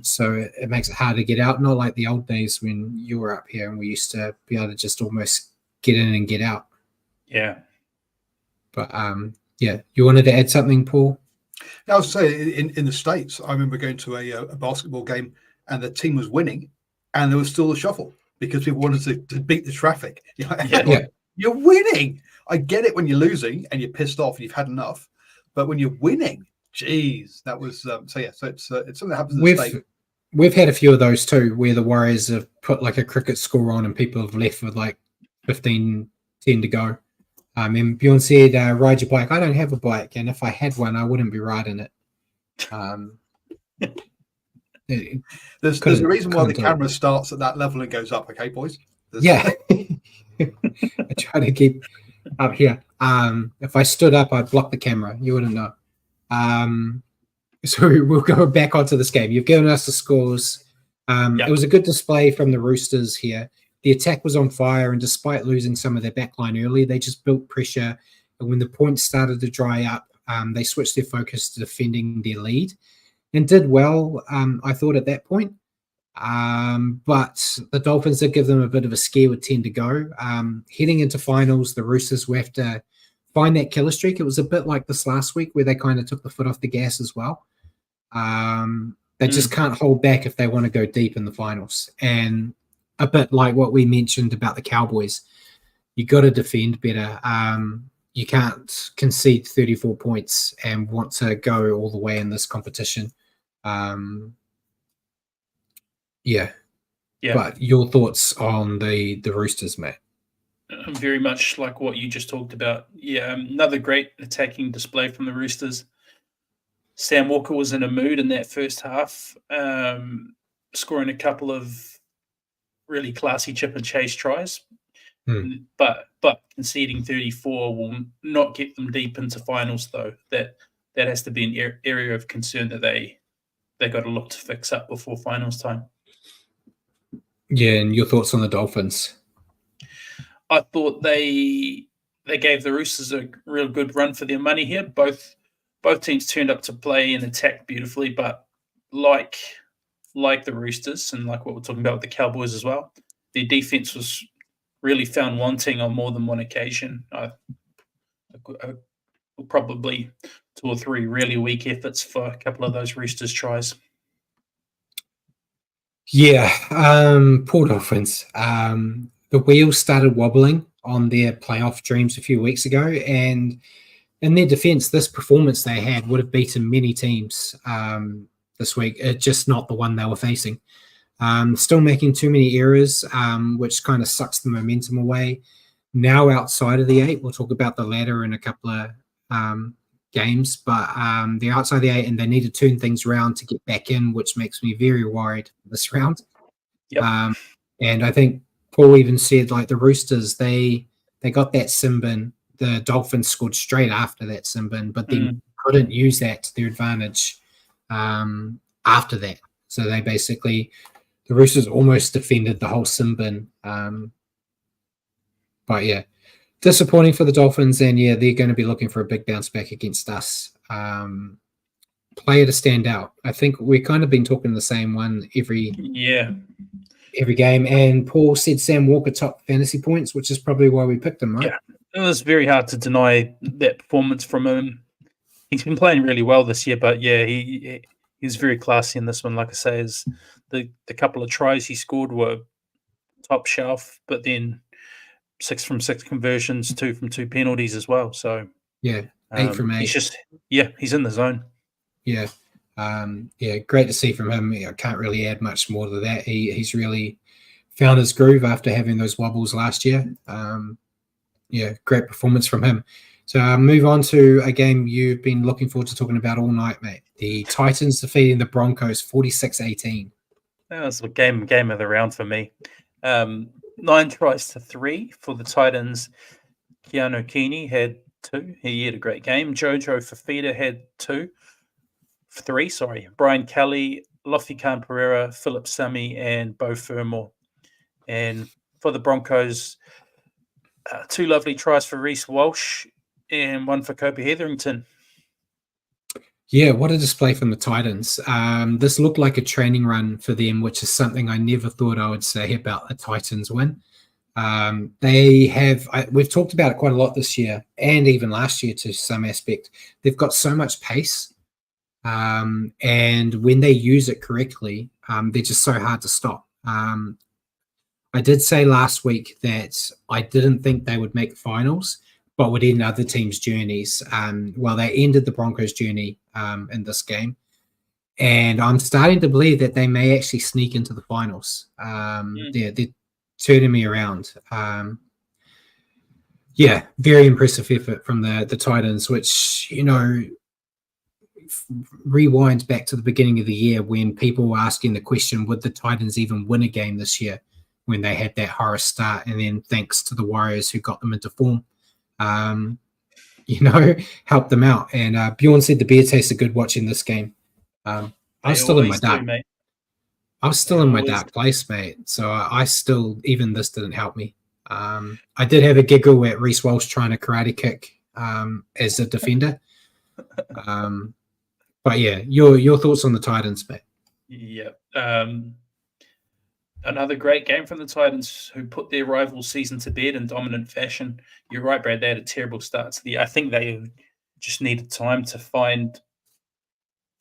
So it makes it hard to get out. Not like the old days when you were up here and we used to be able to just almost get in and get out. Yeah. But yeah, you wanted to add something, Paul? I was saying in the States, I remember going to a basketball game and the team was winning and there was still a shuffle because people wanted to beat the traffic. You're winning. I get it when you're losing and you're pissed off and you've had enough, but when you're winning, geez, that was so it's something that happens in the States. We've had a few of those too, where the Warriors have put like a cricket score on and people have left with like 15-10 to go. And Bjorn said, ride your bike. I don't have a bike, and if I had one, I wouldn't be riding it. There's a reason why the camera starts at that level and goes up, okay, boys? Yeah. I try to keep up here. If I stood up, I'd block the camera. You wouldn't know. So we'll go back onto this game. You've given us the scores. It was a good display from the Roosters here. The attack was on fire, and despite losing some of their backline early, they just built pressure. And when the points started to dry up, they switched their focus to defending their lead and did well, I thought, at that point. But the Dolphins did give them a bit of a scare with 10 to go. Heading into finals, the Roosters will have to find that killer streak. It was a bit like this last week where they kind of took the foot off the gas as well. They just can't hold back if they want to go deep in the finals. And a bit like what we mentioned about the Cowboys, you got to defend better. You can't concede 34 points and want to go all the way in this competition. Yeah. But your thoughts on the Roosters, Matt? Very much like what you just talked about. Yeah, another great attacking display from the Roosters. Sam Walker was in a mood in that first half, scoring a couple of really classy chip and chase tries. But conceding 34 will not get them deep into finals, though. That has to be an area of concern that they got to look to fix up before finals time. Yeah, and your thoughts on the Dolphins? I thought they gave the Roosters a real good run for their money here. Both teams turned up to play and attack beautifully, but like the Roosters and like what we're talking about with the Cowboys as well, their defense was really found wanting on more than one occasion. Probably 2 or 3 really weak efforts for a couple of those Roosters tries. Yeah, poor Dolphins. The wheels started wobbling on their playoff dreams a few weeks ago, and in their defense, this performance they had would have beaten many teams this week. It's just not the one they were facing. Still making too many errors, which kind of sucks the momentum away. Now outside of the 8, we'll talk about the ladder in a couple of games, but they're outside the 8 and they need to turn things around to get back in, which makes me very worried this round. Yep. And I think Paul even said, like, the Roosters, they got that sin bin. The Dolphins scored straight after that sin bin, but they couldn't use that to their advantage after that. So they basically, the Roosters almost defended the whole sin bin. But yeah, disappointing for the Dolphins, and yeah, they're going to be looking for a big bounce back against us. Player to stand out. I think we've kind of been talking the same one every game. And Paul said Sam Walker top fantasy points, which is probably why we picked him, right? Yeah, it was very hard to deny that performance from him. He's been playing really well this year, but yeah, he's very classy in this one. Like I say, is the couple of tries he scored were top shelf, but then 6 from 6 conversions, 2 from 2 penalties as well. So yeah, 8 from 8. He's in the zone. Yeah. Great to see from him. I can't really add much more to that. He's really found his groove after having those wobbles last year. Great performance from him. So move on to a game you've been looking forward to talking about all night, mate. The Titans defeating the Broncos 46-18. That was a game of the round for me. 9 tries to 3 for the Titans. Keanu Keeney had 2. He had a great game. Jojo Fafita had 3. Brian Kelly, Lofi Khan Pereira, Philip Sami, and Bo Fermor. And for the Broncos, 2 lovely tries for Reece Walsh and 1 for Kobe Hetherington. Yeah, what a display from the Titans. This looked like a training run for them, which is something I never thought I would say about a Titans win. We've talked about it quite a lot this year and even last year to some aspect. They've got so much pace. And when they use it correctly, they're just so hard to stop. I did say last week that I didn't think they would make finals, but would end other teams' journeys. They ended the Broncos' journey in this game. And I'm starting to believe that they may actually sneak into the finals. They're turning me around. Very impressive effort from the Titans, which, rewind back to the beginning of the year when people were asking the question, would the Titans even win a game this year, when they had that horror start, and then thanks to the Warriors who got them into form, helped them out. And Bjorn said the beer tasted good watching this game. I was still in my dark, mate. I was still in my dark place, mate. So I still, even this didn't help me. I did have a giggle at Reece Walsh trying to karate kick as a defender. But yeah, your thoughts on the Titans, mate? Yeah. Another great game from the Titans, who put their rival season to bed in dominant fashion. You're right, Brad. They had a terrible start to the year. I think they just needed time to find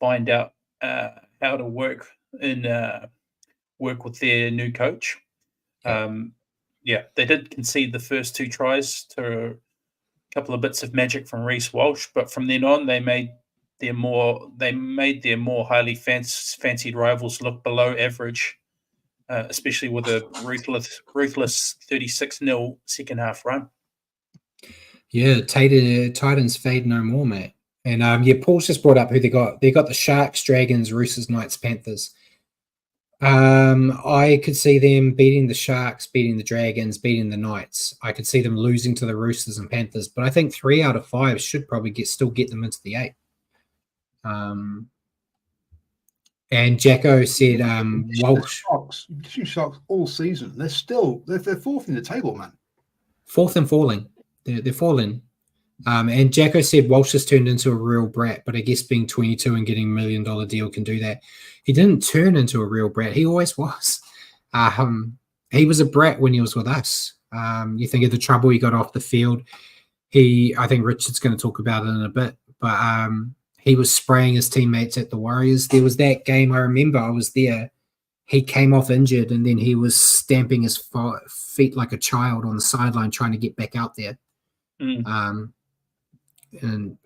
out how to work with their new coach. They did concede the first 2 tries to a couple of bits of magic from Reece Walsh, but from then on, they made their more highly fancied rivals look below average. Especially with a ruthless 36-0 second half run. Yeah, Titans fade no more, mate. And Paul's just brought up who they got. They got the Sharks, Dragons, Roosters, Knights, Panthers. I could see them beating the Sharks, beating the Dragons, beating the Knights. I could see them losing to the Roosters and Panthers, but I think 3 out of 5 should probably still get them into the 8. And Jacko said, Walsh. Sharks all season. They're 4th in the table, man. 4th and falling. They're falling. And Jacko said Walsh has turned into a real brat, but I guess being 22 and getting $1 million deal can do that. He didn't turn into a real brat. He always was. He was a brat when he was with us. You think of the trouble he got off the field. I think Richard's going to talk about it in a bit, but he was spraying his teammates at the Warriors. There was that game, I remember I was there. He came off injured, and then he was stamping his feet like a child on the sideline trying to get back out there. and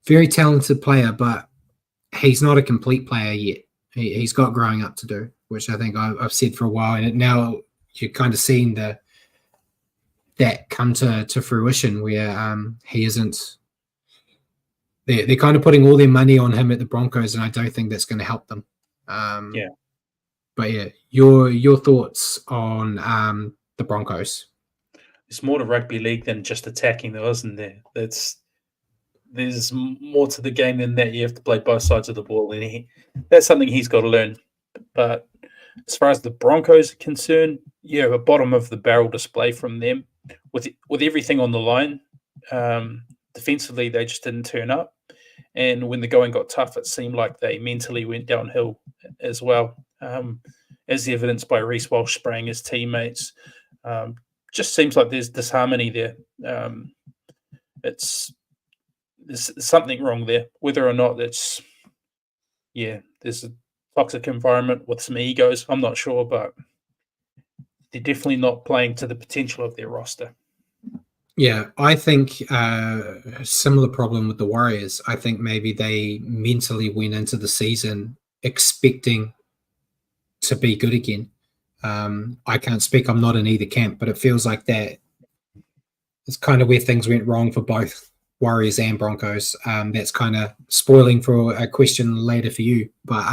very talented player, but he's not a complete player yet. He's got growing up to do, which I think I've said for a while, and now you're kind of seeing that come to fruition where he isn't. They're kind of putting all their money on him at the Broncos, and I don't think that's going to help them. But your thoughts on the Broncos? It's more to rugby league than just attacking, though, isn't there? There's more to the game than that. You have to play both sides of the ball, and that's something he's got to learn. But as far as the Broncos are concerned, a bottom of the barrel display from them with everything on the line. Defensively, they just didn't turn up, and when the going got tough, it seemed like they mentally went downhill as well, as evidenced by Reece Walsh spraying his teammates. Just seems like there's disharmony there. There's something wrong there, whether or not there's a toxic environment with some egos. I'm not sure, but they're definitely not playing to the potential of their roster. Yeah, I think a similar problem with the Warriors. I think maybe they mentally went into the season expecting to be good again. I can't speak. I'm not in either camp, but it feels like that is kind of where things went wrong for both Warriors and Broncos. That's kind of spoiling for a question later for you. But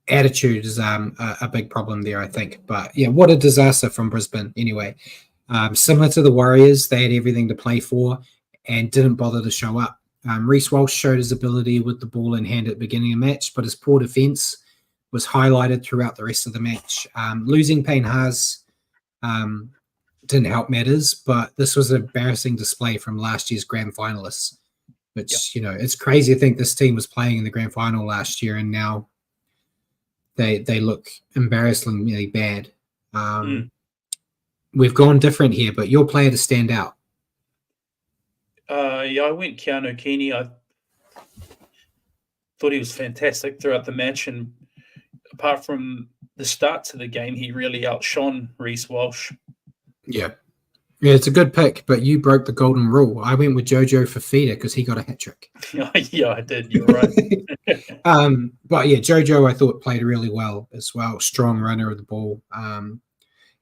attitude is a big problem there, I think. But what a disaster from Brisbane anyway. Similar to the Warriors, they had everything to play for and didn't bother to show up. Reece Walsh showed his ability with the ball in hand at the beginning of the match, but his poor defence was highlighted throughout the rest of the match. Losing Payne Haas didn't help matters, but this was an embarrassing display from last year's grand finalists, which, it's crazy to think this team was playing in the grand final last year and now they look embarrassingly bad. We've gone different here, but your player to stand out. I went Keanu Keeney. I thought he was fantastic throughout the match, and apart from the start to the game, he really outshone Reece Walsh. Yeah, it's a good pick, but you broke the golden rule. I went with Jojo Fafita because he got a hat trick. Yeah, I did. You're right. But Jojo I thought played really well as well. Strong runner of the ball.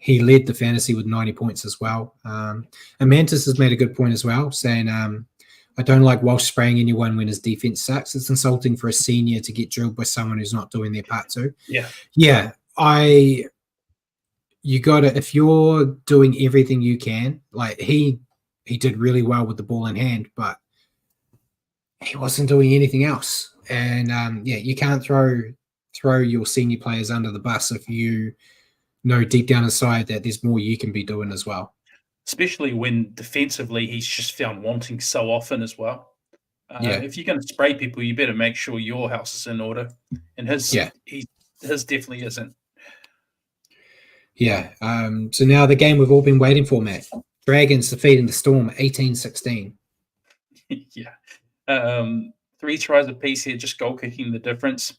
He led the fantasy with 90 points as well. And Mantis has made a good point as well, saying, I don't like Walsh spraying anyone when his defense sucks. It's insulting for a senior to get drilled by someone who's not doing their part too. Yeah. You got to, if you're doing everything you can, like he did really well with the ball in hand, but he wasn't doing anything else. And you can't throw your senior players under the bus if you know deep down inside that there's more you can be doing as well. Especially when defensively he's just found wanting so often as well. If you're going to spray people, you better make sure your house is in order. And his definitely isn't. Yeah. So now the game we've all been waiting for, Matt. Dragons defeating the Storm 18-16. Yeah. 3 tries apiece here, just goal kicking the difference.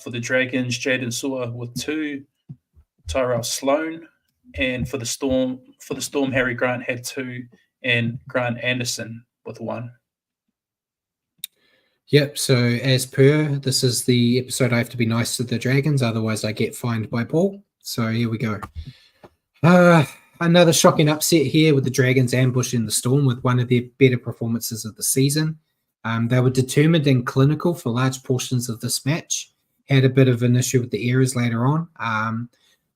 For the Dragons, Jaden Sewer with 2, Tyrell Sloan, and for the Storm, Harry Grant had 2, and Grant Anderson with 1. Yep. So as per, this is the episode I have to be nice to the Dragons, otherwise I get fined by Paul. So here we go. Another shocking upset here with the Dragons ambushing the Storm with one of their better performances of the season. They were determined and clinical for large portions of this match. Had a bit of an issue with the errors later on.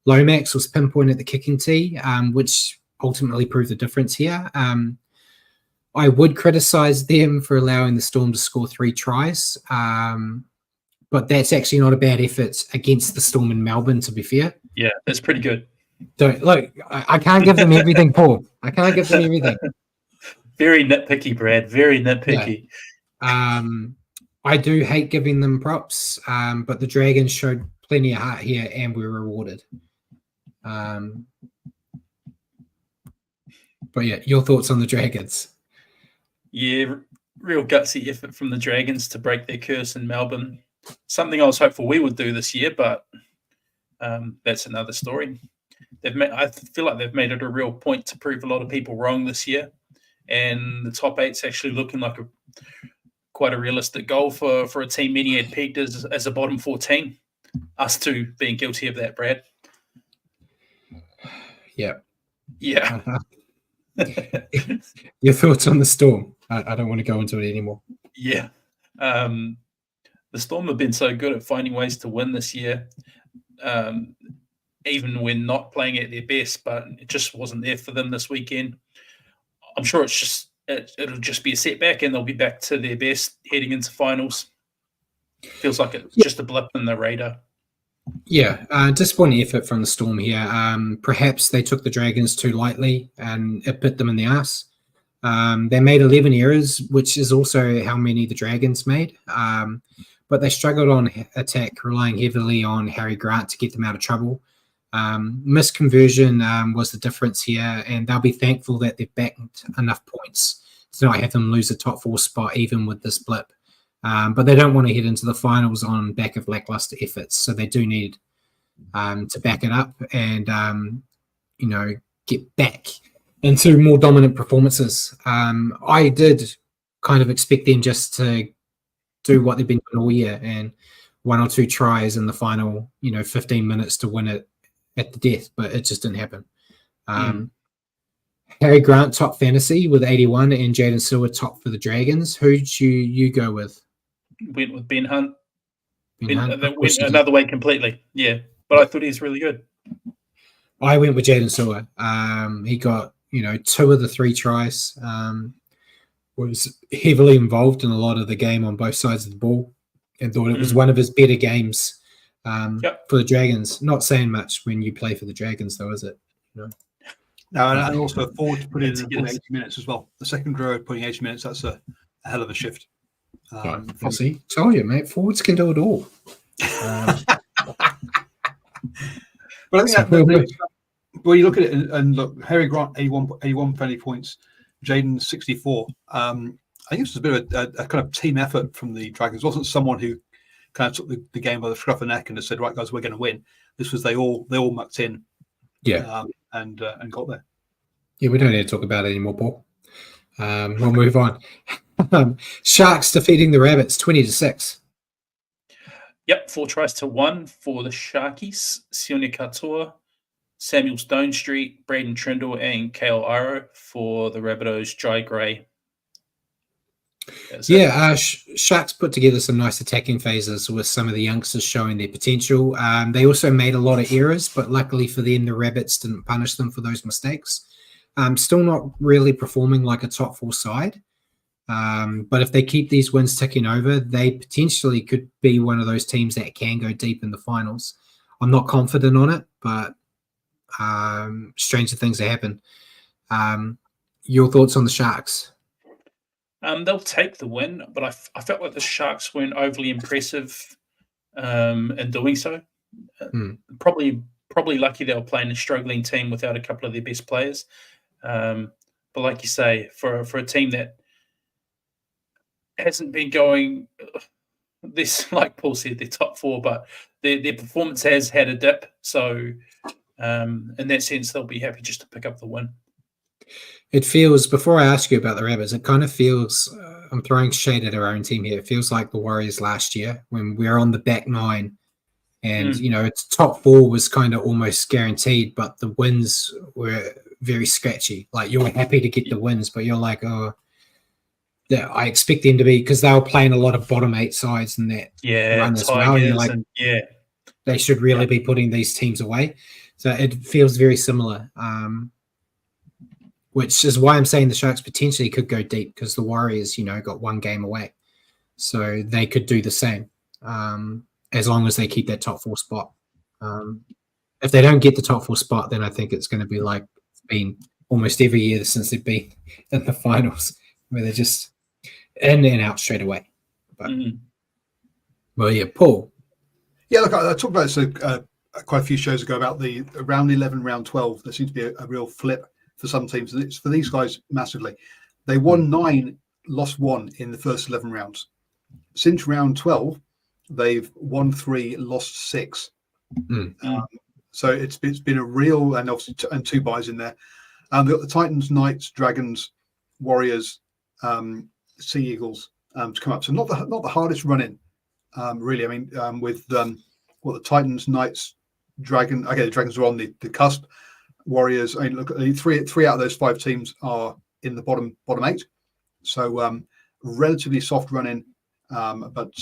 Lomax was pinpointed at the kicking tee, which ultimately proved the difference here. I would criticize them for allowing the Storm to score 3 tries, but that's actually not a bad effort against the Storm in Melbourne, to be fair. Yeah, that's pretty good. Don't look. I can't give them everything, Paul. I can't give them everything. Very nitpicky, Brad. Very nitpicky. Yeah. I do hate giving them props, but the Dragons showed plenty of heart here and were rewarded. But your thoughts on the Dragons? Yeah, real gutsy effort from the Dragons to break their curse in Melbourne. Something I was hopeful we would do this year, but that's another story. I feel like they've made it a real point to prove a lot of people wrong this year. and the top eight's actually looking like quite a realistic goal for a team many had pegged as a bottom 14. Us two being guilty of that, Brad. Yeah. Yeah. Your thoughts on the Storm? I don't want to go into it anymore. Yeah. The Storm have been so good at finding ways to win this year, even when not playing at their best, but it just wasn't there for them this weekend. I'm sure it'll just be a setback and they'll be back to their best heading into finals. Feels like it's just a blip in the radar. Yeah, disappointing effort from the Storm here. Perhaps they took the Dragons too lightly and it bit them in the ass. They made 11 errors, which is also how many the Dragons made. But they struggled on attack, relying heavily on Harry Grant to get them out of trouble. Misconversion was the difference here, and they'll be thankful that they've backed enough points to not have them lose a top 4 spot, even with this blip. But they don't want to head into the finals on back of lackluster efforts, so they do need to back it up and get back into more dominant performances. I did kind of expect them just to do what they've been doing all year and 1 or 2 tries in the final 15 minutes to win it at the death, but it just didn't happen. Harry Grant top fantasy with 81 and Jaden Silver top for the Dragons. Who'd you go with? Went with Ben Hunt. That went another way completely. Yeah, but I thought he was really good. I went with Jaden Silver. He got 2 of the 3 tries. Was heavily involved in a lot of the game on both sides of the ball, and thought it was one of his better games for the Dragons. Not saying much when you play for the Dragons, though, is it? No, and also forward to put in 80 minutes as well. The second row putting 80 minutes, that's a hell of a shift. See, told you, mate. Forwards can do it all. But I think when you look at it and look, Harry Grant 81 friendly points, Jaden 64. I think this was a bit of a kind of team effort from the Dragons. It wasn't someone who kind of took the game by the scruff of the neck and just said, "Right, guys, we're going to win." This was they all mucked in, and got there. Yeah, we don't need to talk about it anymore, Paul. We'll move on. Sharks defeating the Rabbits 20-6. Yep, 4 tries to 1 for the Sharkies. Sione Katoa, Samuel Stone Street, Braden Trindle, and Kale Iro for the Rabbitohs. Jai Gray. Sharks put together some nice attacking phases with some of the youngsters showing their potential. They also made a lot of errors, but luckily for them, the Rabbits didn't punish them for those mistakes. Still not really performing like a top 4 side. But if they keep these wins ticking over, they potentially could be one of those teams that can go deep in the finals. I'm not confident on it, but stranger things have happened. Your thoughts on the Sharks? They'll take the win, but I felt like the Sharks weren't overly impressive in doing so. Probably lucky they were playing a struggling team without a couple of their best players. But like you say, for a team that hasn't been going this, like Paul said, they're top 4, but their performance has had a dip. So in that sense, they'll be happy just to pick up the win. It feels, before I ask you about the Rabbits, it kind of feels, I'm throwing shade at our own team here. It feels like the Warriors last year when we were on the back 9 and, its top 4 was kind of almost guaranteed, but the wins were very scratchy. Like you were happy to get the wins, but you're like, I expect them to be, because they were playing a lot of bottom 8 sides in that run as well. You're like, they should really be putting these teams away. So it feels very similar, which is why I'm saying the Sharks potentially could go deep, because the Warriors, got 1 game away. So they could do the same as long as they keep that top 4 spot. If they don't get the top 4 spot, then I think it's going to be like it's been almost every year since they've been in the finals, where they're just in and out straight away. But, well, yeah, Paul. Yeah, look, I talked about this quite a few shows ago about the round 11, round 12. There seems to be a real flip for some teams, and it's for these guys massively. They won 9, lost 1 in the first 11 rounds. Since round 12, they've won 3, lost 6. So it's been a real, and obviously and 2 buys in there. They've got the Titans, Knights, Dragons, Warriors, Sea Eagles to come up. So not the hardest run-in, really. I mean, with the Titans, Knights, Dragon. Okay, the Dragons are on the cusp. Warriors. I mean, look, three out of those 5 teams are in the bottom 8. So relatively soft run-in, but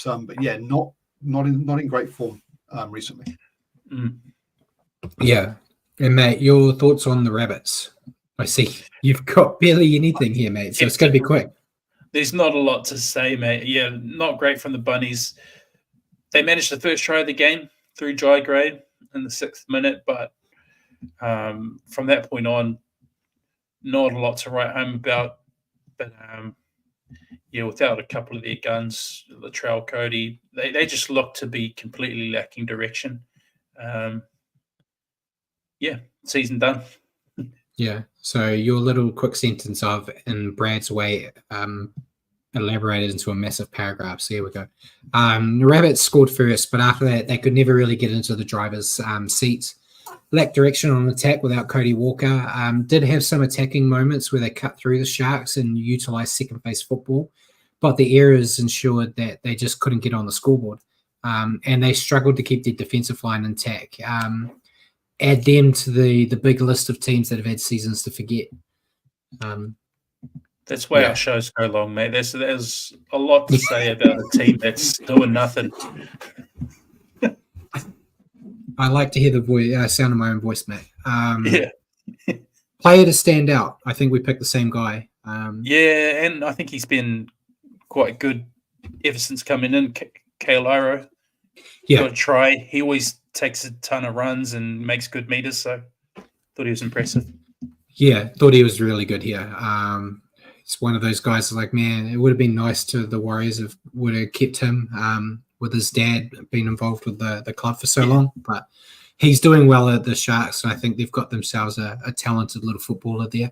yeah, not in great form recently. Yeah. And mate, your thoughts on the Rabbits? I see you've got barely anything here, mate. So it's going to be quick. There's not a lot to say, mate. Yeah, not great from the Bunnies. They managed the first try of the game through Jai Gray in the 6th minute, but from that point on, not a lot to write home about. But yeah, without a couple of their guns, Latrell, Cody, they just look to be completely lacking direction. Yeah, season done. Yeah. So your little quick sentence of in Brad's way elaborated into a massive paragraph. So here we go. The Rabbits scored first, but after that, they could never really get into the driver's seats. Lacked direction on attack without Cody Walker. Did have some attacking moments where they cut through the Sharks and utilised second phase football, but the errors ensured that they just couldn't get on the scoreboard. And they struggled to keep their defensive line intact. Add them to the big list of teams that have had seasons to forget. That's why our shows go long, mate. There's a lot to say about a team that's doing nothing. I like to hear the sound of my own voice, mate. Yeah. Player to stand out. I think we picked the same guy. Yeah, and I think he's been quite good ever since coming in. Kailiro. Got a try. He always takes a ton of runs and makes good meters, so thought he was impressive. Yeah, thought he was really good here. It's one of those guys like, man, it would have been nice to the Warriors if would have kept him with his dad being involved with the club for so long. But he's doing well at the Sharks, and I think they've got themselves a talented little footballer there.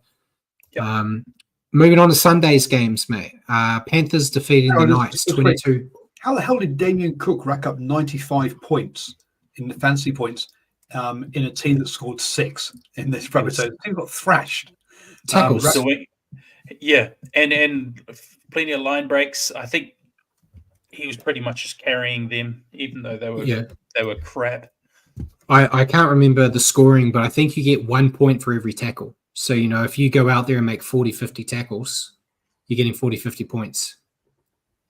Yep. Moving on to Sunday's games, mate. Panthers defeating the Knights 22. How the hell did Damien Cook rack up 95 points in the fantasy points in a team that scored 6 in this Premier League? The team got thrashed. Tackles. Yeah, and plenty of line breaks. I think he was pretty much just carrying them, even though they were crap. I can't remember the scoring, but I think you get 1 point for every tackle. So, if you go out there and make 40, 50 tackles, you're getting 40, 50 points.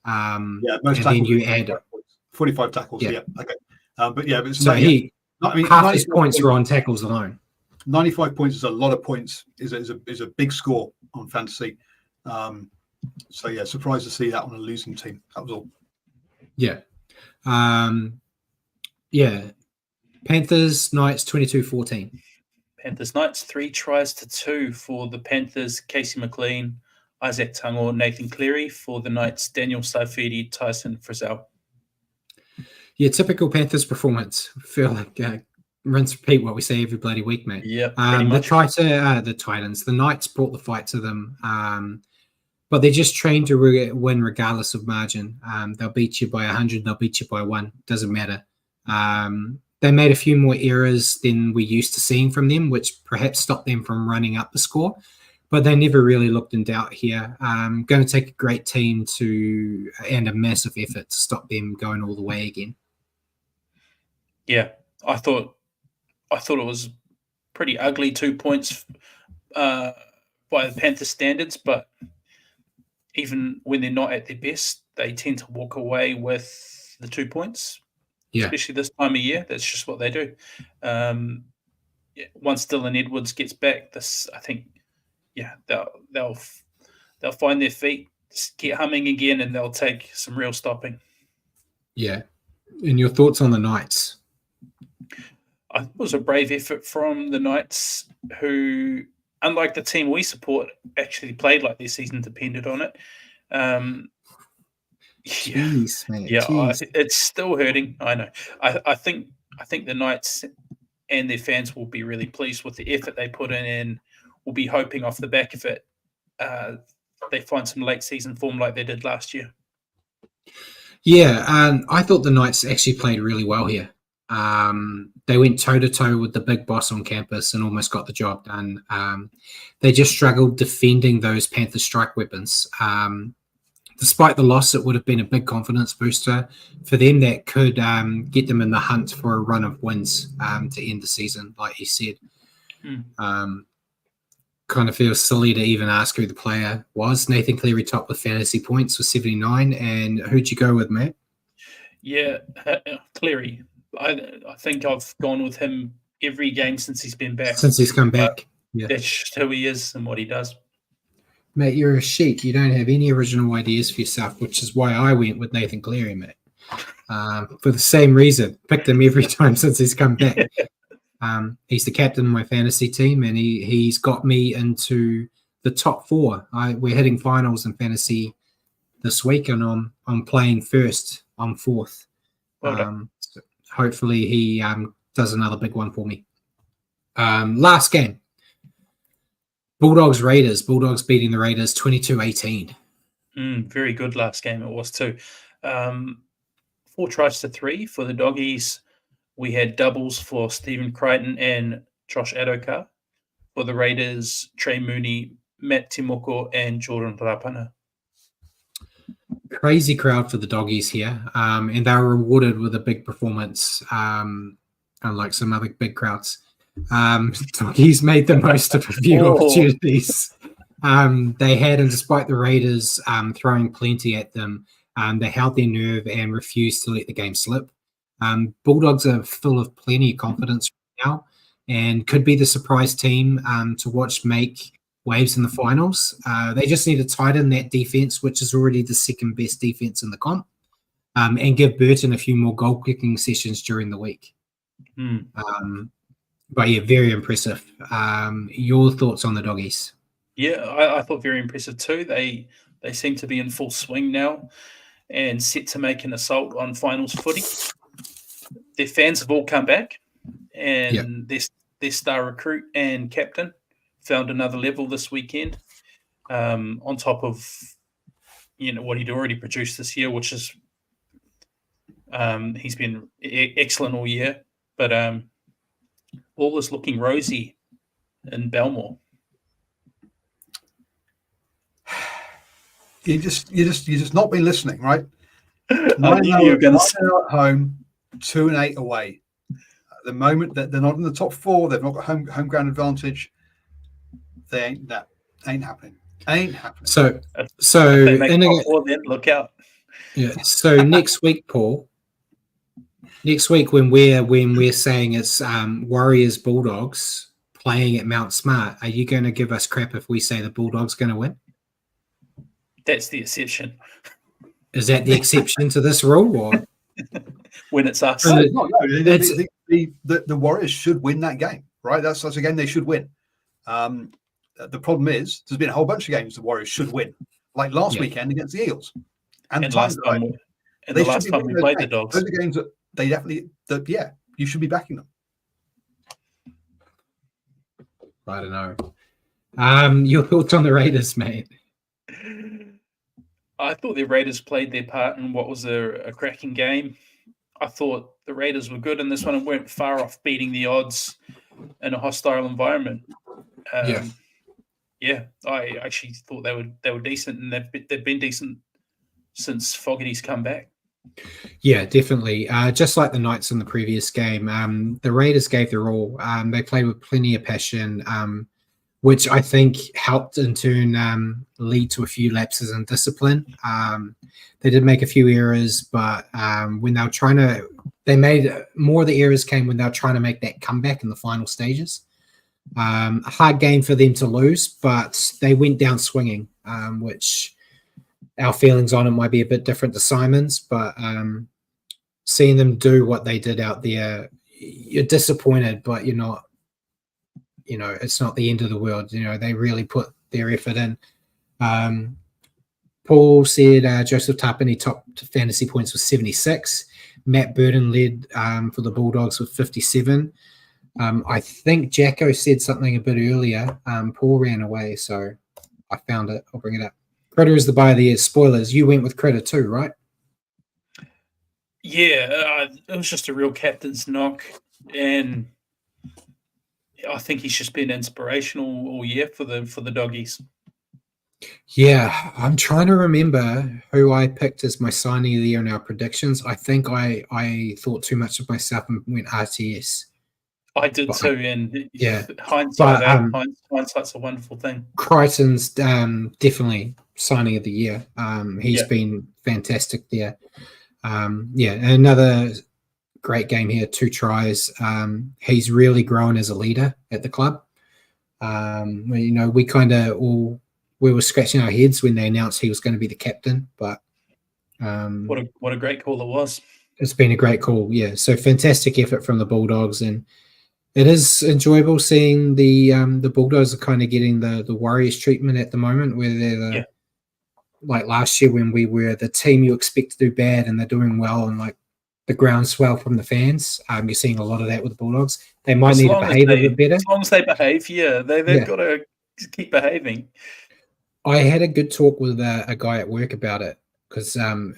Most and then you add 45 tackles. Yeah. Okay. But it's so half his points are on tackles alone. 95 points is a lot of points. Is a big score on fantasy. So yeah, surprised to see that on a losing team. That was all. Yeah. Panthers Knights 22-14. Panthers Knights 3 tries to 2 for the Panthers. Casey McLean, Isaac Tangor, Nathan Cleary. For the Knights, Daniel Saifidi, Tyson Frizzell. Yeah, typical Panthers performance. I feel like rinse repeat what we say every bloody week, mate. Yeah, the Titans. The Knights brought the fight to them, but they're just trained to win regardless of margin. They'll beat you by 100. They'll beat you by 1. Doesn't matter. They made a few more errors than we used to seeing from them, which perhaps stopped them from running up the score. But they never really looked in doubt here. Going to take a great team and a massive effort to stop them going all the way again. Yeah, I thought it was pretty ugly 2 points by the Panthers standards, but even when they're not at their best, they tend to walk away with the 2 points. Yeah, especially this time of year. That's just what they do. Once Dylan Edwards gets back, I think, they'll find their feet, get humming again, and they'll take some real stopping. Yeah, and your thoughts on the Knights? I think it was a brave effort from the Knights, who, unlike the team we support, actually played like their season depended on it. Jeez, mate. It's still hurting. I know. I think the Knights and their fans will be really pleased with the effort they put in, and will be hoping off the back of it they find some late season form like they did last year. Yeah, I thought the Knights actually played really well here. They went toe-to-toe with the big boss on campus and almost got the job done. They just struggled defending those Panther strike weapons. Despite the loss, it would have been a big confidence booster for them that could get them in the hunt for a run of wins to end the season, like you said. Kind of feels silly to even ask who the player was. Nathan Cleary topped with fantasy points with 79. And who'd you go with, Matt? Yeah, Cleary. I think I've gone with him every game since he's been back. Since he's come back. Yeah. That's just who he is and what he does. Mate, you're a sheik. You don't have any original ideas for yourself, which is why I went with Nathan Cleary, mate. For the same reason. Picked him every time since he's come back. He's the captain of my fantasy team, and he's got me into the top 4. We're hitting finals in fantasy this week, and I'm playing first. I'm 4th. So hopefully he does another big one for me. Last game. Bulldogs-Raiders. Bulldogs beating the Raiders 22-18. Very good last game it was too. 4 tries to 3 for the Doggies. We had doubles for Stephen Crichton and Josh Adokar. For the Raiders, Trey Mooney, Matt Timoko, and Jordan Rapana. Crazy crowd for the Doggies here. And they were rewarded with a big performance, unlike some other big crowds. Doggies made the most of a few opportunities they had, and despite the Raiders throwing plenty at them, they held their nerve and refused to let the game slip. Bulldogs are full of plenty of confidence right now and could be the surprise team to watch make waves in the finals. They just need to tighten that defense, which is already the second best defense in the comp, and give Burton a few more goal kicking sessions during the week. But yeah, very impressive. Your thoughts on the Doggies? Yeah, I thought very impressive too. They seem to be in full swing now and set to make an assault on finals footy. Their fans have all come back, and their star recruit and captain found another level this weekend. On top of what he'd already produced this year, which is he's been excellent all year. But all is looking rosy in Belmore. You just not been listening, right? I knew you were going to say at home, 2-8 away. At the moment that they're not in the top 4, they've not got home ground advantage. Ain't happening. Ain't happening. So if they make top 4, then look out. Yeah. So next week, Paul. Next week, when we're saying it's Warriors Bulldogs playing at Mount Smart, are you going to give us crap if we say the Bulldogs going to win? That's the exception. Is that the exception to this rule, or when it's us? No. The Warriors should win that game, right? That's a game they should win. The problem is there's been a whole bunch of games the Warriors should win, like last weekend against the Eagles, and the last time we played the Dogs. Those are games that they definitely, you should be backing them. I don't know. Your thoughts on the Raiders, mate? I thought the Raiders played their part in what was a cracking game. I thought the Raiders were good in this one and weren't far off beating the odds in a hostile environment. I actually thought they were decent, and they've been decent since Fogarty's come back. Yeah, definitely. Just like the Knights in the previous game, the Raiders gave their all. They played with plenty of passion, which I think helped in turn lead to a few lapses in discipline. They did make a few errors, but when they made more of the errors came when they were trying to make that comeback in the final stages. A hard game for them to lose, but they went down swinging, which our feelings on it might be a bit different to Simon's, but seeing them do what they did out there, you're disappointed, but you're not, it's not the end of the world. They really put their effort in. Paul said Joseph Tapani topped fantasy points with 76. Matt Burton led for the Bulldogs with 57. I think Jacko said something a bit earlier. Paul ran away, so I found it. I'll bring it up. Critter is the buy of the year. Spoilers. You went with Critter too, right? Yeah, it was just a real captain's knock, and I think he's just been inspirational all year for the doggies. Yeah, I'm trying to remember who I picked as my signing of the year in our predictions. I think I thought too much of myself and went RTS. I did But too, and yeah, hindsight, but hindsight's a wonderful thing. Crichton's definitely signing of the year. He's Yeah. been fantastic there. Yeah, another great game here, 2 tries. He's really grown as a leader at the club. We kind of we were scratching our heads when they announced he was going to be the captain, but What a great call it was. it's been a great call. Yeah, so fantastic effort from the Bulldogs, and it is enjoyable seeing the Bulldogs are kind of getting the Warriors treatment at the moment, where they're like last year when we were the team you expect to do bad and they're doing well, and like the groundswell from the fans. You're seeing a lot of that with the Bulldogs. They might need to behave a bit better. As long as they behave, they've got to keep behaving. I had a good talk with a guy at work about it because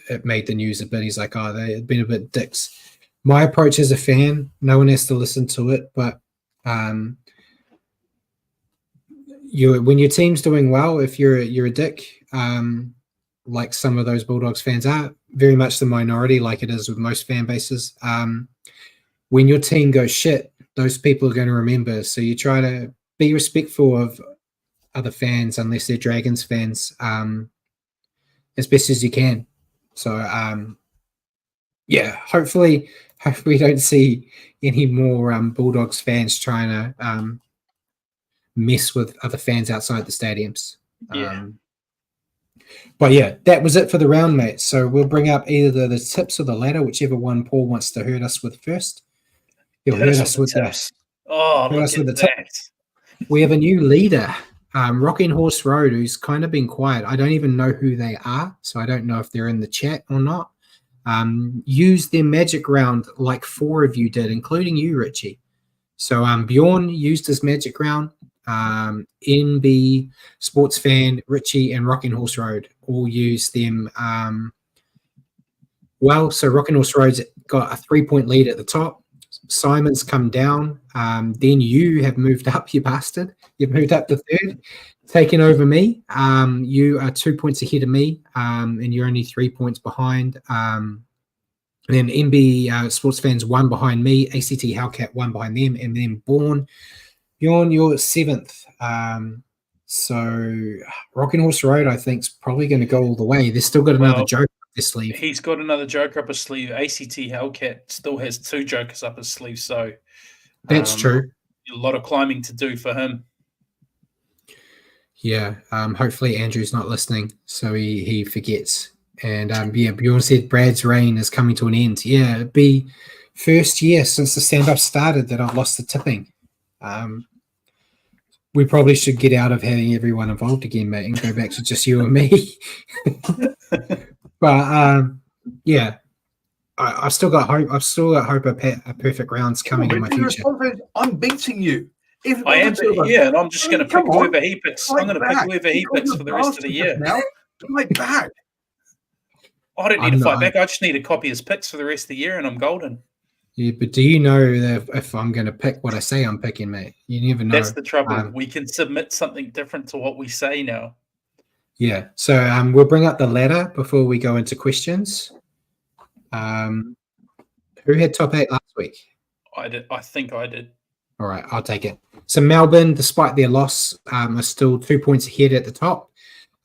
it made the news a bit. He's like, they've been a bit dicks. My approach as a fan, no one has to listen to it, but when your team's doing well, if you're a dick, like some of those Bulldogs fans are, very much the minority, like it is with most fan bases. When your team goes shit, those people are going to remember. So you try to be respectful of other fans, unless they're Dragons fans, as best as you can. So, hopefully we don't see any more Bulldogs fans trying to mess with other fans outside the stadiums. But yeah, that was it for the round, mate. So we'll bring up either the tips or the ladder, whichever one Paul wants to hurt us with first. He'll hurt us with the tips. Oh, look at that. We have a new leader, Rocking Horse Road, who's kind of been quiet. I don't even know who they are, so I don't know if they're in the chat or not. Use their magic round like 4 of you did, including you, Richie. So Bjorn used his magic round. NB, Sports Fan, Richie, and Rocking Horse Road all used them. So Rocking Horse Road's got a 3-point lead at the top. Simon's come down. Then you have moved up, you bastard. You've moved up to 3rd, taking over me. You are 2 points ahead of me, and you're only 3 points behind. Then NB Sports Fans 1 behind me, ACT Hellcat 1 behind them, and then Bjorn, you're 7th. So Rocking Horse Road, I think, is probably going to go all the way. They've still got another joker up his sleeve. He's got another joker up his sleeve. ACT Hellcat still has 2 jokers up his sleeve. So that's true. A lot of climbing to do for him. Yeah. Hopefully Andrew's not listening, so he forgets. And Bjorn said Brad's reign is coming to an end. Yeah, it'd be first year since the stand-up started that I've lost the tipping. We probably should get out of having everyone involved again, mate, and go back to just you and me. But I've still got hope. I've still got hope a perfect round's coming in my future. I'm beating you. I am, and I'm just going to pick whoever he picks. I'm going to pick whoever he picks for the rest of the year. Now, fight back. I don't need to fight back. I just need to copy his picks for the rest of the year, and I'm golden. Yeah, but do you know that if I'm going to pick what I say I'm picking, mate? You never know. That's the trouble. We can submit something different to what we say now. Yeah. So we'll bring up the ladder before we go into questions. Who had top 8 last week? I did. I think I did. All right, I'll take it. So Melbourne, despite their loss, are still 2 points ahead at the top.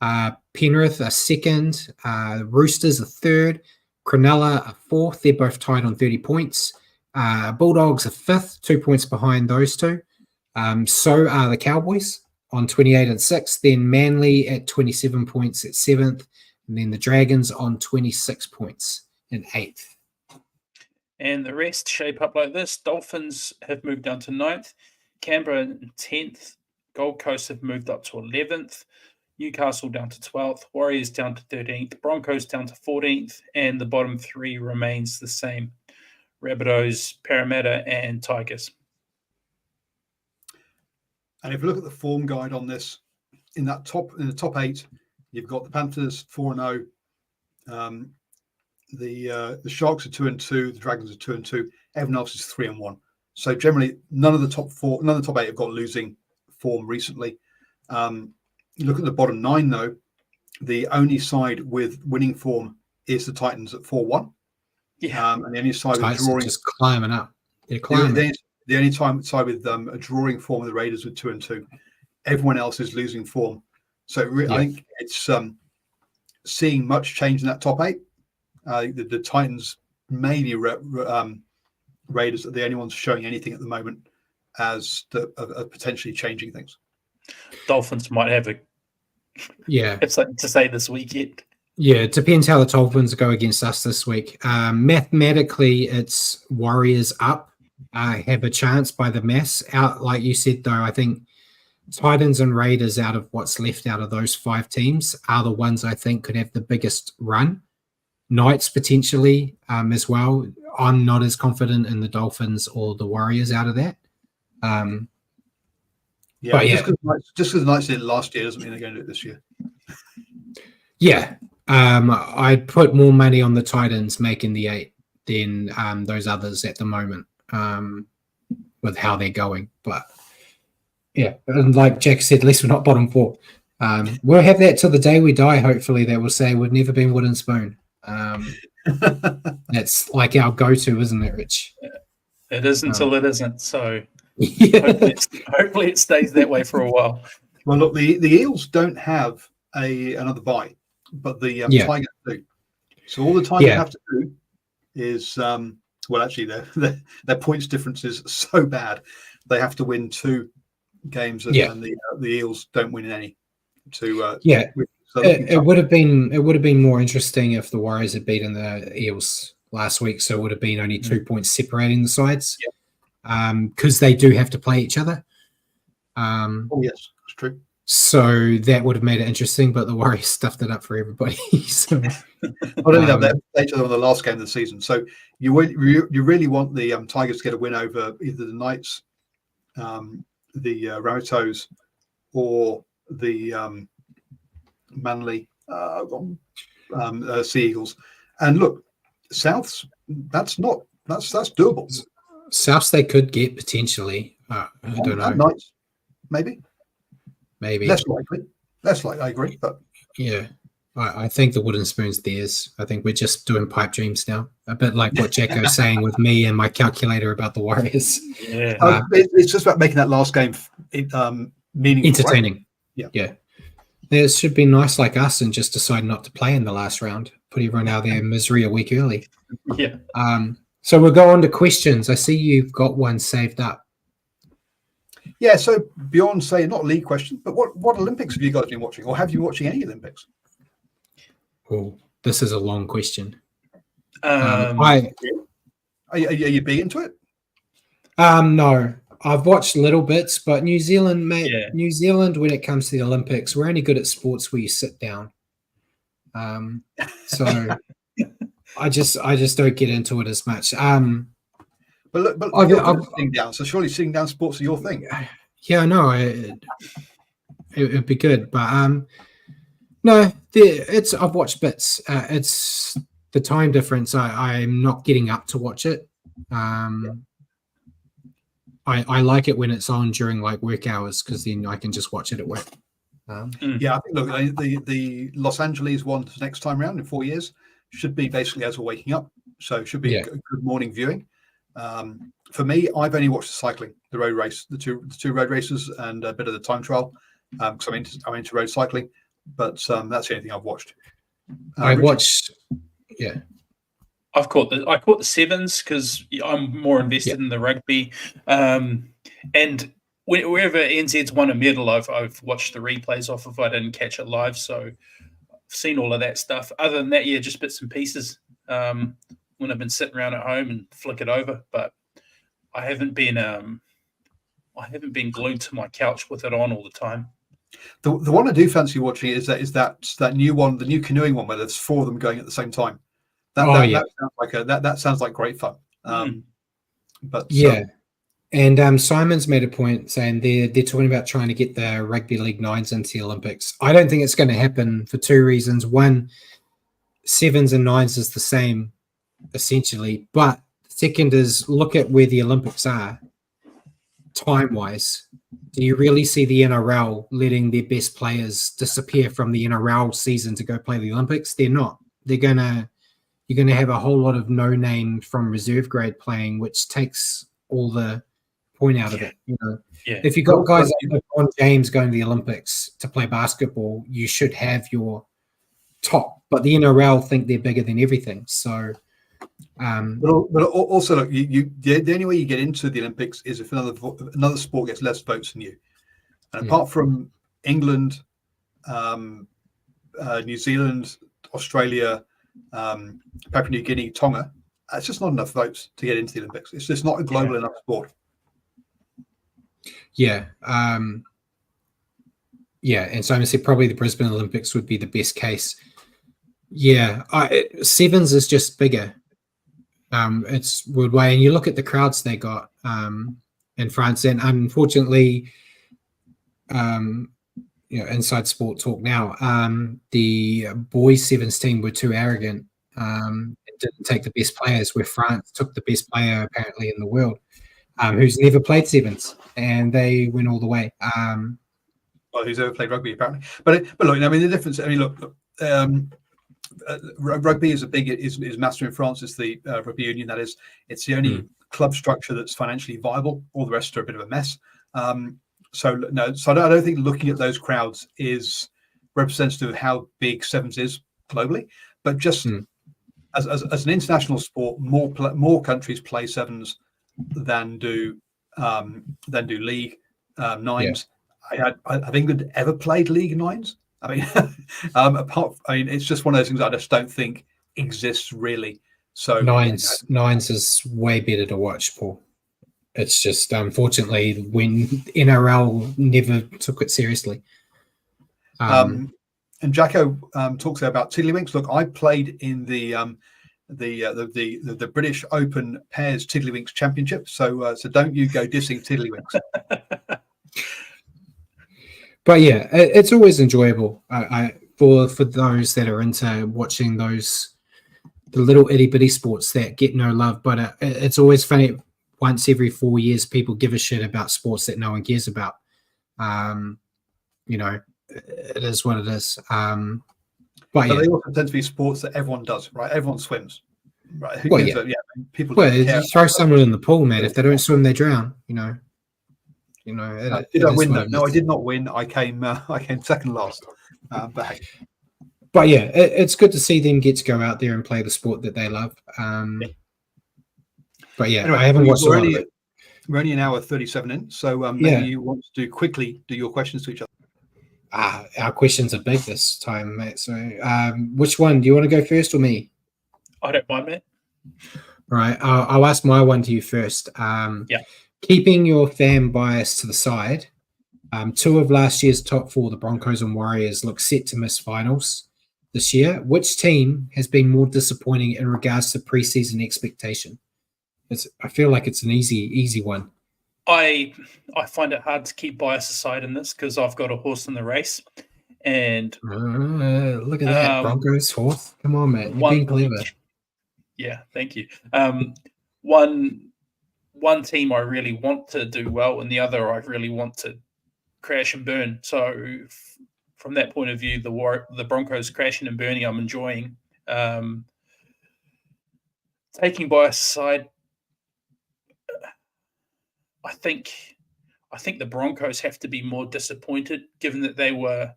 Penrith are 2nd. Roosters are 3rd. Cronulla are 4th. They're both tied on 30 points. Bulldogs are 5th, 2 points behind those two. So are the Cowboys on 28 and 6th. Then Manly at 27 points at 7th. And then the Dragons on 26 points in 8th. And the rest shape up like this. Dolphins have moved down to 9th. Canberra 10th. Gold Coast have moved up to 11th. Newcastle down to 12th. Warriors down to 13th. Broncos down to 14th. And the bottom 3 remains the same. Rabbitohs, Parramatta, and Tigers. And if you look at the form guide on this, in the top 8, you've got the Panthers 4-0. the Sharks are 2-2, the Dragons are 2-2. Everyone else is 3-1. So generally, none of the top 8 have got losing form recently. You look at the bottom 9, though. The only side with winning form is the Titans at 4-1. Yeah, and the only side with Titans are drawing, just climbing up. They're climbing. the only side with a drawing form of the Raiders with 2-2. Everyone else is losing form. So I think it's seeing much change in that top 8. The Titans, maybe Raiders, are the only ones showing anything at the moment as potentially changing things. Dolphins might have something to say this weekend. Yeah, it depends how the Dolphins go against us this week. Mathematically, it's Warriors up, have a chance by the mass. Out, like you said, though, I think Titans and Raiders, out of what's left out of those 5 teams, are the ones I think could have the biggest run. Knights potentially as well. I'm not as confident in the Dolphins or the Warriors out of that. Just because the Knights did it last year doesn't mean they're going to do it this year. Yeah. I'd put more money on the Titans making the 8 than those others at the moment with how they're going. But yeah, and like Jack said, at least we're not bottom 4. We'll have that till the day we die, hopefully, that will say we've never been wooden spoon. That's like our go-to, isn't it, Rich? It is until it isn't. So hopefully it stays that way for a while. Well, look, the Eels don't have another bye, but the Tigers do. So all the Tigers have to do is, actually, their points difference is so bad. They have to win 2 games, and the Eels don't win any. It would have been more interesting if the Warriors had beaten the Eels last week, so it would have been only 2 points separating the sides, because they do have to play each other. Yes, that's true. So that would have made it interesting, but the Warriors stuffed it up for everybody. So, they played each other on the last game of the season. So you really want the Tigers to get a win over either the Knights, the Rabbitohs, or the Manly Sea Eagles. And look, Souths, that's doable. Souths they could get potentially. I don't know. Knights, maybe. Less likely. I agree. But yeah, I think the wooden spoon's theirs. I think we're just doing pipe dreams now. A bit like what Jacko's saying with me and my calculator about the Warriors. Yeah. It's just about making that last game meaningful. Entertaining. Right? Yeah. It should be nice like us and just decide not to play in the last round. Put everyone out there in misery a week early. Yeah. So we'll go on to questions. I see you've got one saved up. Yeah, so beyond say not a league question, but what Olympics have you guys been watching, or have you been watching any Olympics? Oh, this is a long question. Are you big into it? No, I've watched little bits, but New Zealand, mate. Yeah. New Zealand, when it comes to the Olympics, we're only good at sports where you sit down. So I just don't get into it as much. But you're sitting down, so surely sitting down sports are your thing. Yeah, no, it'd be good, but no, I've watched bits. It's the time difference. I'm not getting up to watch it. I like it when it's on during like work hours because then I can just watch it at work. Yeah, I think look, the Los Angeles one next time around in 4 years should be basically as we're waking up, so it should be a good morning viewing. For me, I've only watched the cycling, the road race, the two road races, and a bit of the time trial. Because I'm into road cycling, but that's the only thing I've watched. I watched, I caught the sevens because I'm more invested in the rugby, and wherever NZ's won a medal, I've watched the replays off if I didn't catch it live. So I've seen all of that stuff. Other than that, just bits and pieces. When I've been sitting around at home and flick it over, but I haven't been glued to my couch with it on all the time. The one I do fancy watching is that new one, the new canoeing one, where there's 4 of them going at the same time. That sounds like great fun. And Simon's made a point saying they're talking about trying to get the rugby league 9s into the Olympics. I don't think it's going to happen for 2 reasons. One, sevens and nines is the same essentially, but second is look at where the Olympics are time-wise. Do you really see the NRL letting their best players disappear from the NRL season to go play the Olympics? They're not. You're gonna have a whole lot of no-name from reserve grade playing, which takes all the point out of it. You know, if you got guys like LeBron James going to the Olympics to play basketball, you should have your top. But the NRL think they're bigger than everything. So, but also, look, the only way you get into the Olympics is if another sport gets less votes than you. And apart from England, New Zealand, Australia, Papua New Guinea, Tonga, it's just not enough votes to get into the Olympics. It's just not a global enough sport. Yeah. And so I'm going to say probably the Brisbane Olympics would be the best case. Yeah. Sevens is just bigger. It's weird way. And you look at the crowds they got in France, and unfortunately, inside sport talk now, the boys sevens team were too arrogant. It didn't take the best players, where France took the best player apparently in the world, who's never played sevens, and they went all the way. Well, who's ever played rugby apparently, but look, I mean the difference. I mean, look, rugby is massive in France. It's the rugby union, that is. It's the only club structure that's financially viable. All the rest are a bit of a mess. So I don't think looking at those crowds is representative of how big sevens is globally, but just as an international sport, more countries play sevens than do league nines. Yeah. Have England ever played league nines? I mean, it's just one of those things I just don't think exists really. So nines is way better to watch, Paul. It's just unfortunately when NRL never took it seriously. And Jacko talks about tiddlywinks. Look, I played in the British Open Pairs Tiddlywinks Championship. So don't you go dissing tiddlywinks. But yeah, it's always enjoyable. For those that are into watching the little itty bitty sports that get no love. But it's always funny. Once every 4 years, people give a shit about sports that no one cares about. It is what it is. But they also tend to be sports that everyone does, right? Everyone swims, right? People. Well, you throw someone in the pool, man. If they don't swim, they drown. Did I win? No, I did not win. I came second last. But yeah, it's good to see them get to go out there and play the sport that they love. But yeah, anyway, I haven't watched a lot of it. We're only an hour 37 in, so maybe you want to quickly do your questions to each other. Our questions are big this time, mate. So which one? Do you want to go first or me? I don't mind, mate. All right, I'll ask my one to you first. Keeping your fan bias to the side, two of last year's top four, the Broncos and Warriors, look set to miss finals this year. Which team has been more disappointing in regards to preseason expectation? I feel like it's an easy one. I find it hard to keep bias aside in this because I've got a horse in the race. And look at that, Broncos horse. Come on, man, you're being clever. Yeah, thank you. One team I really want to do well, and the other I really want to crash and burn. So from that point of view, the Broncos crashing and burning, I'm enjoying. Taking bias aside, I think the Broncos have to be more disappointed, given that they were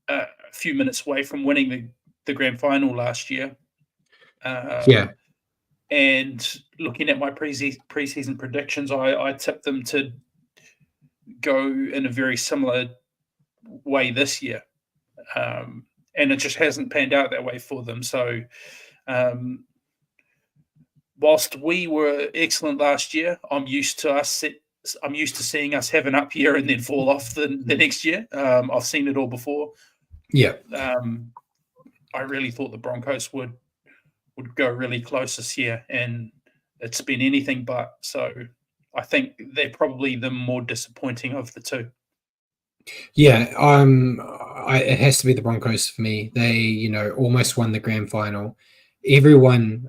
a few minutes away from winning the grand final last year. And looking at my preseason predictions, I tipped them to go in a very similar way this year. And it just hasn't panned out that way for them. So whilst we were excellent last year, I'm used to seeing us have an up year and then fall off the next year. I've seen it all before. Yeah. I really thought the Broncos would go really close this year, and it's been anything but. So I think they're probably the more disappointing of the two. Yeah, it has to be the Broncos for me. They, almost won the grand final. Everyone,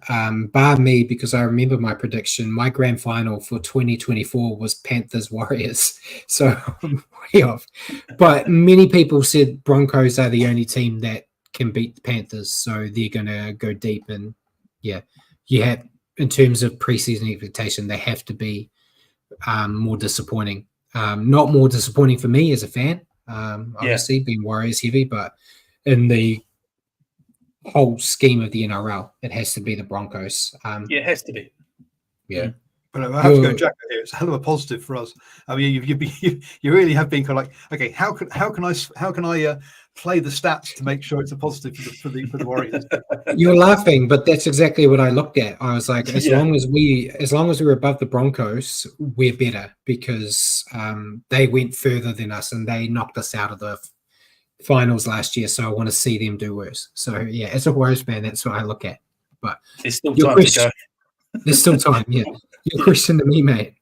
bar me, because I remember my prediction. My grand final for 2024 was Panthers Warriors, so I'm way off. But many people said Broncos are the only team that can beat the Panthers, so they're gonna go deep. And yeah, you have, in terms of preseason expectation, they have to be more disappointing. Not more disappointing for me as a fan, obviously being Warriors heavy, but in the whole scheme of the NRL, it has to be the Broncos. It has to be. Yeah. But I have to go, Jack. Here, it's a hell of a positive for us. I mean, you really have been kind of like, okay, how can I play the stats to make sure it's a positive for the Warriors? You're laughing, but that's exactly what I looked at. I was like, as long as we're above the Broncos, we're better, because they went further than us and they knocked us out of the finals last year. So I want to see them do worse. So yeah, as a Warriors fan, that's what I look at. But there's still time to go. There's still time. Yeah. Your question to me, mate.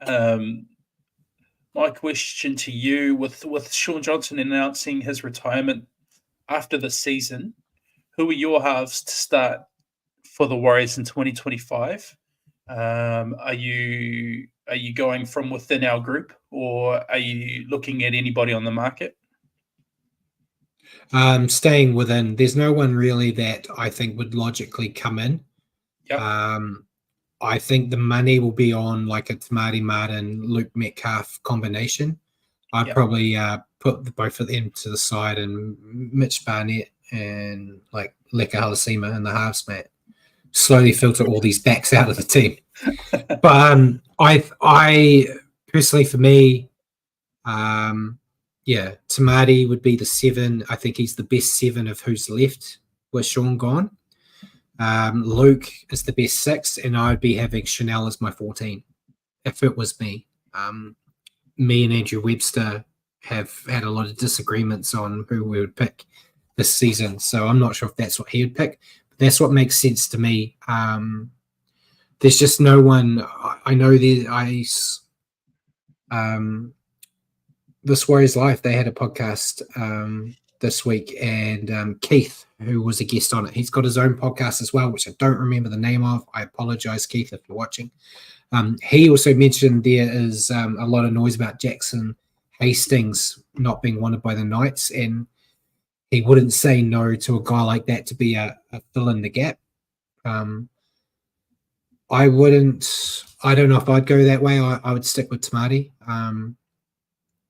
My question to you, with Sean Johnson announcing his retirement after the season, who are your halves to start for the Warriors in 2025? Are you going from within our group, or are you looking at anybody on the market? Staying within. There's no one really that I think would logically come in. Yep. I think the money will be on like a Tamati Martin, Luke Metcalf combination. I'd probably put both of them to the side, and Mitch Barnett and like Leka Halasima in the halves, mate. Slowly filter all these backs out of the team. But I personally, for me, Tamati would be the 7. I think he's the best 7 of who's left with Sean gone. Luke is the best 6, and I'd be having Chanel as my 14 if it was me. Me and Andrew Webster have had a lot of disagreements on who we would pick this season, so I'm not sure if that's what he would pick. But that's what makes sense to me. There's just no one. I know This Warriors Life, they had a podcast this week, and Keith, who was a guest on it, he's got his own podcast as well, which I don't remember the name of. I apologize, Keith, if you're watching. He also mentioned there is a lot of noise about Jackson Hastings not being wanted by the Knights, and he wouldn't say no to a guy like that to be a fill in the gap. I don't know if I'd go that way. I would stick with Tamati.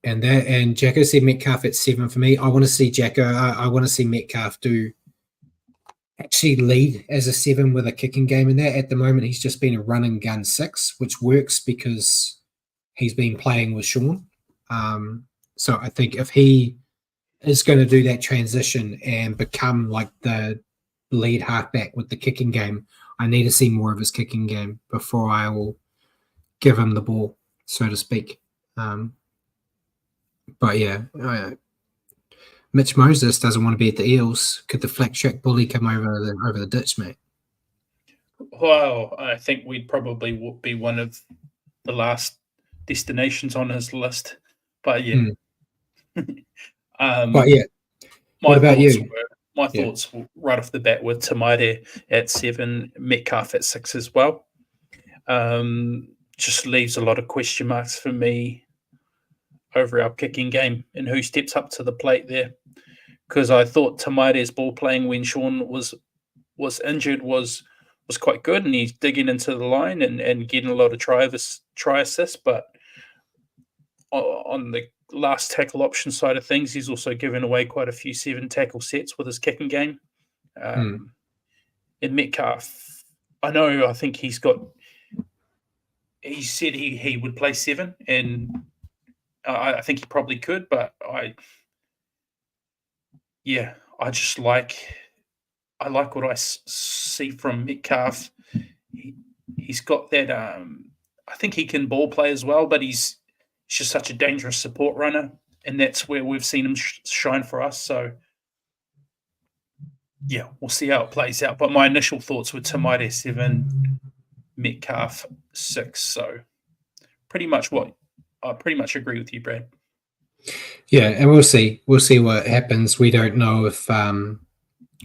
And Jacko said Metcalf at 7 for me. I want to see Jacko. I want to see Metcalf actually lead as a 7 with a kicking game in there. At the moment, he's just been a run and gun 6, which works because he's been playing with Sean. So I think if he is going to do that transition and become like the lead halfback with the kicking game, I need to see more of his kicking game before I will give him the ball, so to speak. But yeah, Mitch Moses doesn't want to be at the Eels. Could the flat track bully come over the ditch, mate? Well, I think we'd probably be one of the last destinations on his list. But yeah. But yeah. What about you? My thoughts right off the bat were Tamati at 7, Metcalf at 6 as well. Just leaves a lot of question marks for me over our kicking game and who steps up to the plate there. Because I thought Tamati's ball playing when Sean was injured was quite good, and he's digging into the line and getting a lot of try assists. But on the last tackle option side of things, he's also given away quite a few 7 tackle sets with his kicking game. And Metcalf, I think he said he would play 7, and I think he probably could, but I like what I see from Metcalf. He's got that. I think he can ball play as well, but he's just such a dangerous support runner, and that's where we've seen him shine for us. So yeah, we'll see how it plays out. But my initial thoughts were Tamati 7, Metcalf 6. So pretty much I pretty much agree with you, Brad. Yeah, and we'll see. We'll see what happens. We don't know if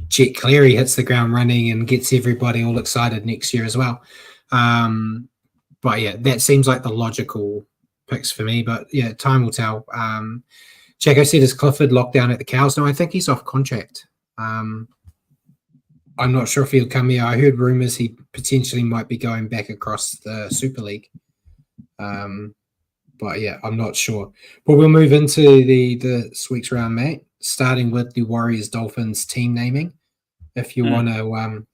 Jet Cleary hits the ground running and gets everybody all excited next year as well. But yeah, that seems like the logical picks for me. But yeah, time will tell. Jacko said, is Clifford locked down at the Cows? No, I think he's off contract. I'm not sure if he'll come here. I heard rumors he potentially might be going back across the Super League. But yeah, I'm not sure. But we'll move into this week's round, mate, starting with the Warriors-Dolphins team naming. If you want to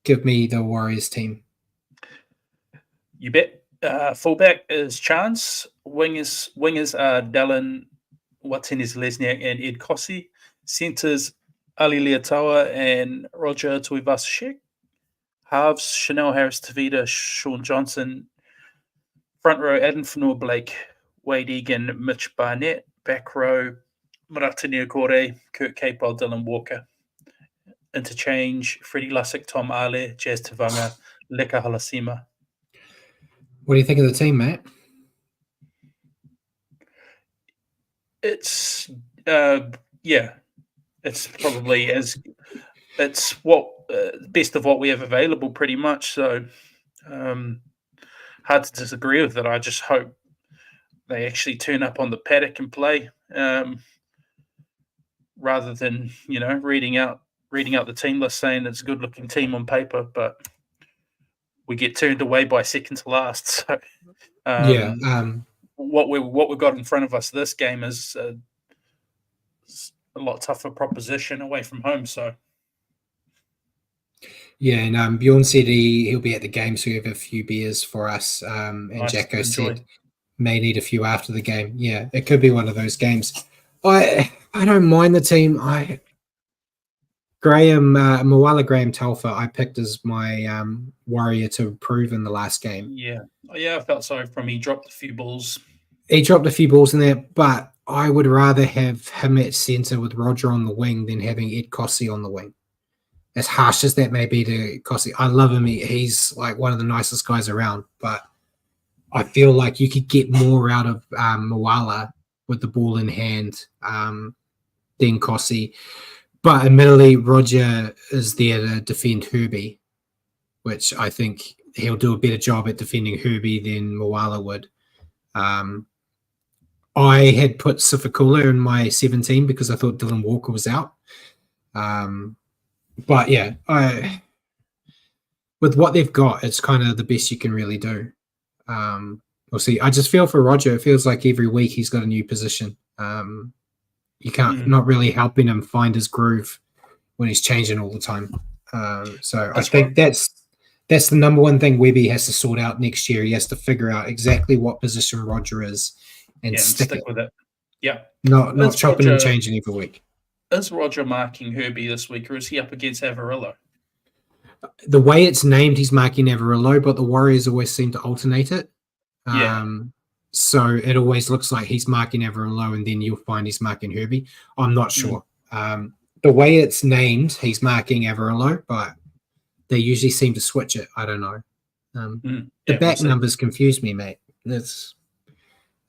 give me the Warriors team. You bet. Fullback is Chance. Wingers are Dallin, Watene-Zelezniak, and Ed Kossi. Centers Ali Leotoa and Roger Tuivasa-Sheck. Halves Chanel Harris-Tavita, Sean Johnson. Front row Adam Fanua-Blake, Wade Egan, Mitch Barnett. Back row Marata Niokore, Kurt Capewell, Dylan Walker. Interchange Freddie Lussick, Tom Ale, Jazz Tavanga, Leka Halasima. What do you think of the team, mate? It's it's probably it's what best of what we have available, pretty much. So hard to disagree with it. I just hope they actually turn up on the paddock and play, rather than reading out the team list saying it's a good looking team on paper, but we get turned away by second to last. So what we've got in front of us this game is a lot tougher proposition away from home. So yeah, and Bjorn said he'll be at the game, so we have a few beers for us. And nice. Jacko said may need a few after the game. Yeah, it could be one of those games. I don't mind the team. Moala Graham Telfer, I picked as my warrior to improve in the last game. Yeah, I felt sorry for him. He dropped a few balls. He dropped a few balls in there, but I would rather have him at centre with Roger on the wing than having Ed Kossi on the wing. As harsh as that may be to Kossi, I love him. He's like one of the nicest guys around, but I feel like you could get more out of Moala with the ball in hand than Kossi. But admittedly, Roger is there to defend Herbie, which I think he'll do a better job at defending Herbie than Moala would. I had put Sifakula in my 17 because I thought Dylan Walker was out. But yeah, with what they've got, it's kind of the best you can really do. We'll see. I just feel for Roger. It feels like every week he's got a new position. You can't not really helping him find his groove when he's changing all the time. So I think that's the number one thing Webby has to sort out next year. He has to figure out exactly what position Roger is and stick with it. Yeah, not chopping and changing every week. Is Roger marking Herbie this week, or is he up against Avarillo? The way it's named, he's marking Avarillo, but the Warriors always seem to alternate it. So it always looks like he's marking Avarillo, and then you'll find he's marking Herbie. I'm not sure. The way it's named, he's marking Avarillo, but they usually seem to switch it. I don't know. The back numbers confuse me, mate. That's.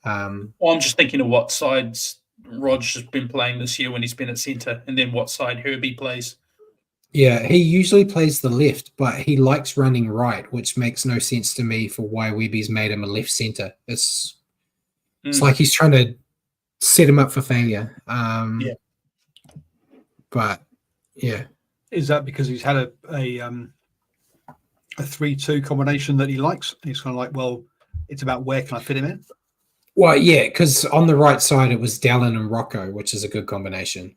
Well, I'm just thinking of what sides Roger's been playing this year when he's been at centre, and then what side Herbie plays. Yeah, he usually plays the left, but he likes running right, which makes no sense to me for why Webby's made him a left centre. It's like he's trying to set him up for failure. But yeah, is that because he's had a 3-2 combination that he likes? He's kind of like, well, it's about where can I fit him in? Well, yeah, because on the right side it was Dallin and Rocco, which is a good combination.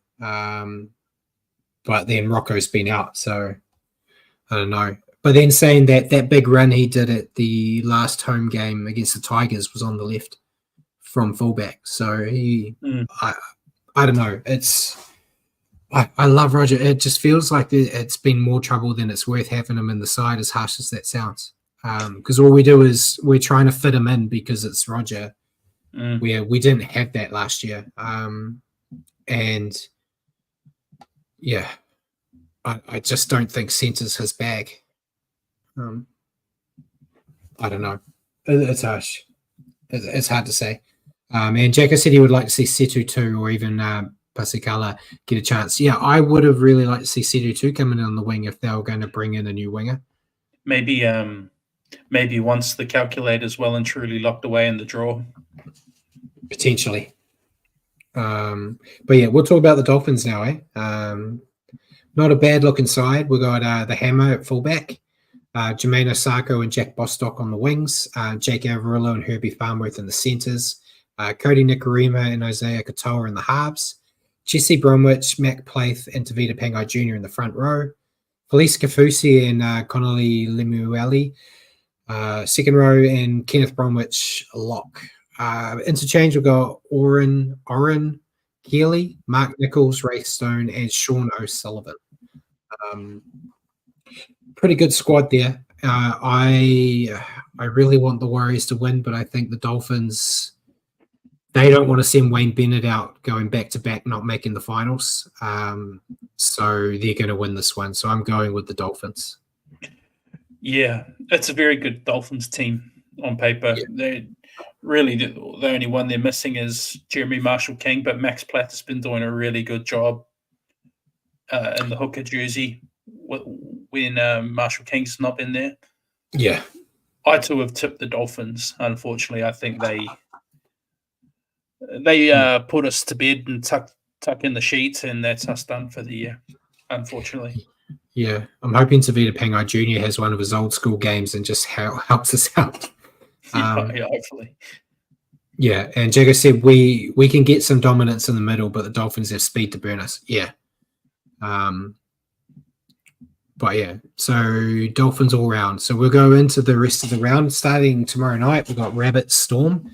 But then Rocco's been out, so I don't know. But then saying that big run he did at the last home game against the Tigers was on the left from fullback. So I don't know. I love Roger. It just feels like it's been more trouble than it's worth having him in the side, as harsh as that sounds. Because all we do is we're trying to fit him in because it's Roger. We didn't have that last year. And yeah, I just don't think center's his bag. I don't know. It's harsh. It's hard to say. And Jacko said he would like to see Setu too, or even Pasikala get a chance. Yeah, I would have really liked to see Setu too coming in on the wing if they were going to bring in a new winger. Maybe once the calculator's well and truly locked away in the draw. Potentially. But yeah, we'll talk about the Dolphins now, eh? Not a bad looking side. We got the Hammer at fullback, Jermaine Osako and Jack Bostock on the wings, Jake Averillo and Herbie Farnworth in the centres, Cody Nikarima and Isaiah Katoa in the halves, Jesse Bromwich, Mac Plath and Tavita Pangai Jr. in the front row, Felice Kafusi and Connolly Lemueli, second row, and Kenneth Bromwich lock. Interchange, we've got Oren Keeley, Mark Nichols, Ray Stone, and Sean O'Sullivan. Pretty good squad there. I really want the Warriors to win, but I think the Dolphins, they don't want to send Wayne Bennett out going back to back, not making the finals. So they're going to win this one. So I'm going with the Dolphins. Yeah, it's a very good Dolphins team on paper. Yeah. They really, the only one they're missing is Jeremy Marshall-King, but Max Platt has been doing a really good job in the hooker jersey when Marshall-King's not been there. Yeah. I too have tipped the Dolphins. Unfortunately, I think they put us to bed and tuck in the sheets, and that's us done for the year, unfortunately. Yeah, I'm hoping Tavita Pangai Jr. has one of his old school games and just helps us out. Yeah, hopefully. Yeah, and Jago said we can get some dominance in the middle, but the Dolphins have speed to burn us. Yeah. But yeah, so Dolphins all round. So we'll go into the rest of the round starting tomorrow night. We've got Rabbit Storm.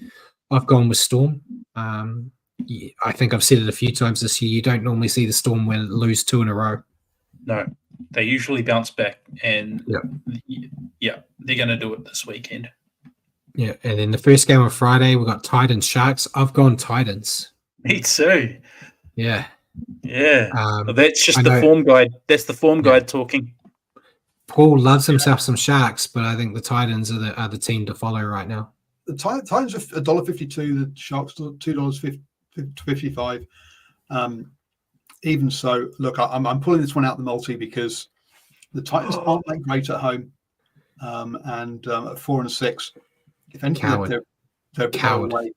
I've gone with Storm. Yeah, I think I've said it a few times this year. You don't normally see the Storm lose 2 in a row. No, they usually bounce back, and yeah, they're going to do it this weekend. Yeah, and then the first game on Friday, we've got Titans Sharks. I've gone Titans. Me too. Yeah. Yeah. That's just the form guide. That's the form guide talking. Paul loves himself some Sharks, but I think the Titans are the team to follow right now. The Titans are $1.52. The Sharks are $2.55. Even so, look, I'm pulling this one out the multi because the Titans aren't that great at home, and at 4-6. If anything, they're coward. Away.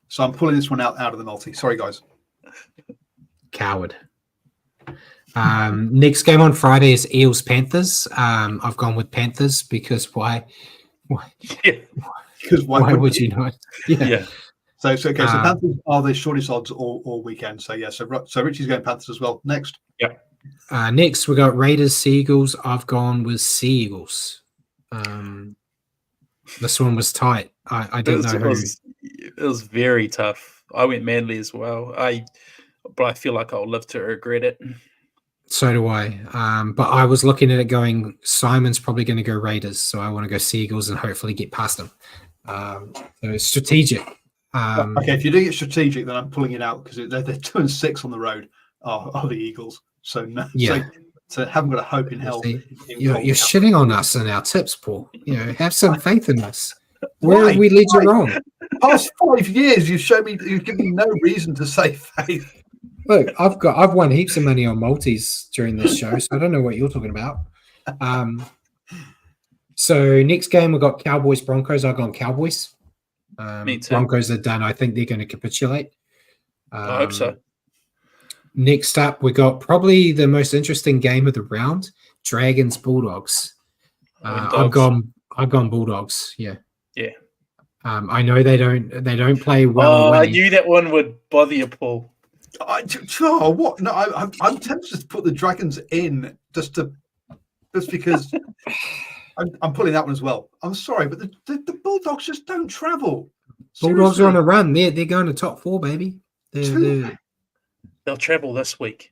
So I'm pulling this one out of the multi. Sorry, guys. Coward. Next game on Friday is Eels Panthers. I've gone with Panthers because why? Yeah. Because why would you not? Yeah. So Panthers are the shortest odds all weekend. So yeah. So Richie's going Panthers as well. Next. Yeah. Next we got Raiders Seagulls. I've gone with Seagulls. This one was tight. I don't know who. It was very tough. I went Manly as well. But I feel like I'll live to regret it. So do I. But I was looking at it going, Simon's probably going to go Raiders, so I want to go Seagulls and hopefully get past them. So it's strategic. Okay, if you do get strategic, then I'm pulling it out because they're 2-6 on the road. Are the Eagles? So no. Yeah. So haven't got a hope in hell. You're shitting on us and our tips, Paul. Have some faith in us. Where have we led you wrong? Past 5 years, you've given me no reason to say faith. Look, I've won heaps of money on multis during this show, so I don't know what you're talking about. So next game we've got Cowboys Broncos. I've gone Cowboys. Me too. Broncos are done. I think they're going to capitulate. I hope so. Next up, we got probably the most interesting game of the round: Dragons Bulldogs. I've gone Bulldogs. Yeah. Yeah. I know they don't play well. I knew that one would bother you, Paul. What? No, I'm tempted to put the Dragons in just because I'm pulling that one as well. I'm sorry, but the Bulldogs just don't travel. Bulldogs are on a run. They're going to top 4, baby. They'll travel this week.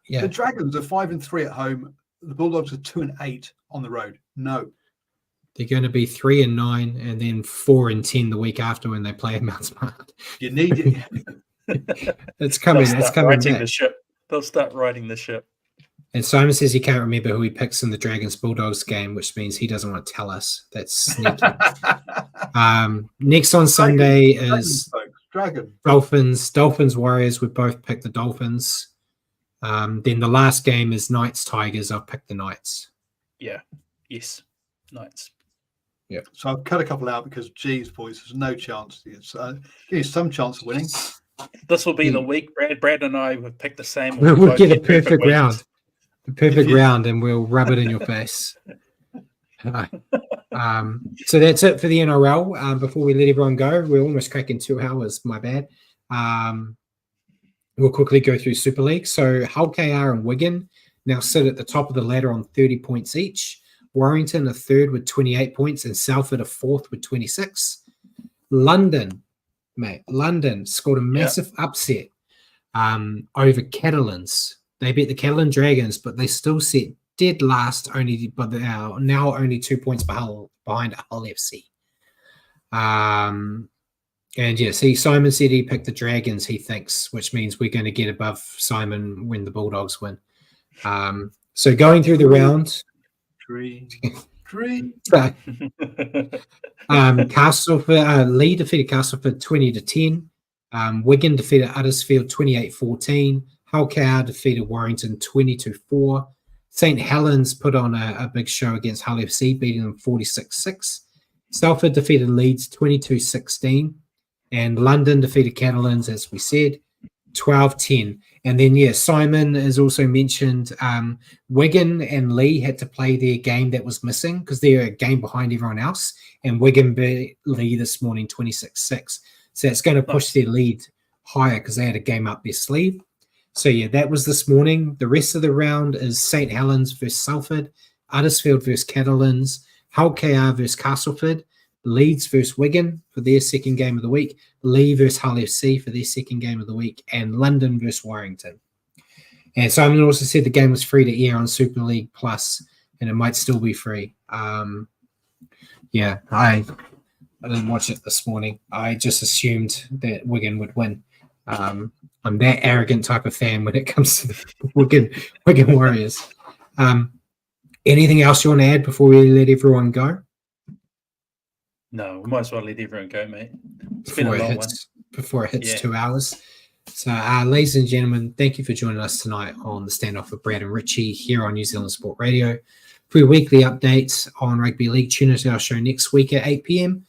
Yeah. The Dragons are 5-3 at home. The Bulldogs are 2-8 on the road. No. They're going to be 3-9 and then 4-10 the week after when they play at Mount Smart. You need it. It's coming. It's coming. The ship. They'll start riding the ship. And Simon says he can't remember who he picks in the Dragons Bulldogs game, which means he doesn't want to tell us. That's sneaky. Next on Sunday is Dragon. Dolphins, Warriors. We both picked the Dolphins. Then the last game is Knights, Tigers. I've picked the Knights. Yeah. Yes. Knights. Yeah. So I've cut a couple out because, geez, boys, there's no chance. It's give you some chance of winning. This will be the week. Brad and I have picked the same. We'll both get a get perfect wins. round. The perfect round, and we'll rub it in your face. So that's it for the NRL. Before we let everyone go, we're almost cracking 2 hours. My bad. We'll quickly go through Super League. So Hull KR and Wigan now sit at the top of the ladder on 30 points each. Warrington a third with 28 points, and Salford a fourth with 26. London scored a massive upset over Catalans. They beat the Catalan Dragons, but they still sit dead last, but they are now only 2 points behind Hull FC. And yeah, see, Simon said he picked the Dragons, he thinks, which means we're going to get above Simon when the Bulldogs win. So going through the round. Three. Castleford, Lee defeated Castleford 20-10. Wigan defeated Huddersfield 28-14. Hull KR defeated Warrington 20-4. St Helens put on a big show against Hull FC, beating them 46-6. Salford defeated Leeds 22-16. And London defeated Catalans, as we said, 12-10. And then, yeah, Simon has also mentioned Wigan and Lee had to play their game that was missing because they're a game behind everyone else. And Wigan beat Lee this morning 26-6. So it's going to push their lead higher because they had a game up their sleeve. So, yeah, that was this morning. The rest of the round is St. Helens versus Salford, Huddersfield versus Catalans, Hull KR versus Castleford, Leeds versus Wigan for their second game of the week, Lee versus Hull FC for their second game of the week, and London versus Warrington. And Simon also said the game was free to air on Super League Plus, and it might still be free. Yeah, I didn't watch it this morning. I just assumed that Wigan would win. I'm that arrogant type of fan when it comes to the Wigan Warriors. Anything else you want to add before we let everyone go? No, we might as well let everyone go, mate. It's been a long one. Before it hits 2 hours. So, ladies and gentlemen, thank you for joining us tonight on the Standoff with Brad and Richie here on New Zealand Sport Radio. For your weekly updates on Rugby League, tune into our show next week at 8 p.m.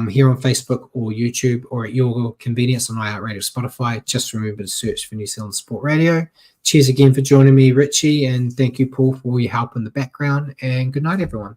Here on Facebook or YouTube or at your convenience on iHeartRadio, Spotify. Just remember to search for New Zealand Sport Radio. Cheers again for joining me, Richie, and thank you, Paul, for all your help in the background. And good night, everyone.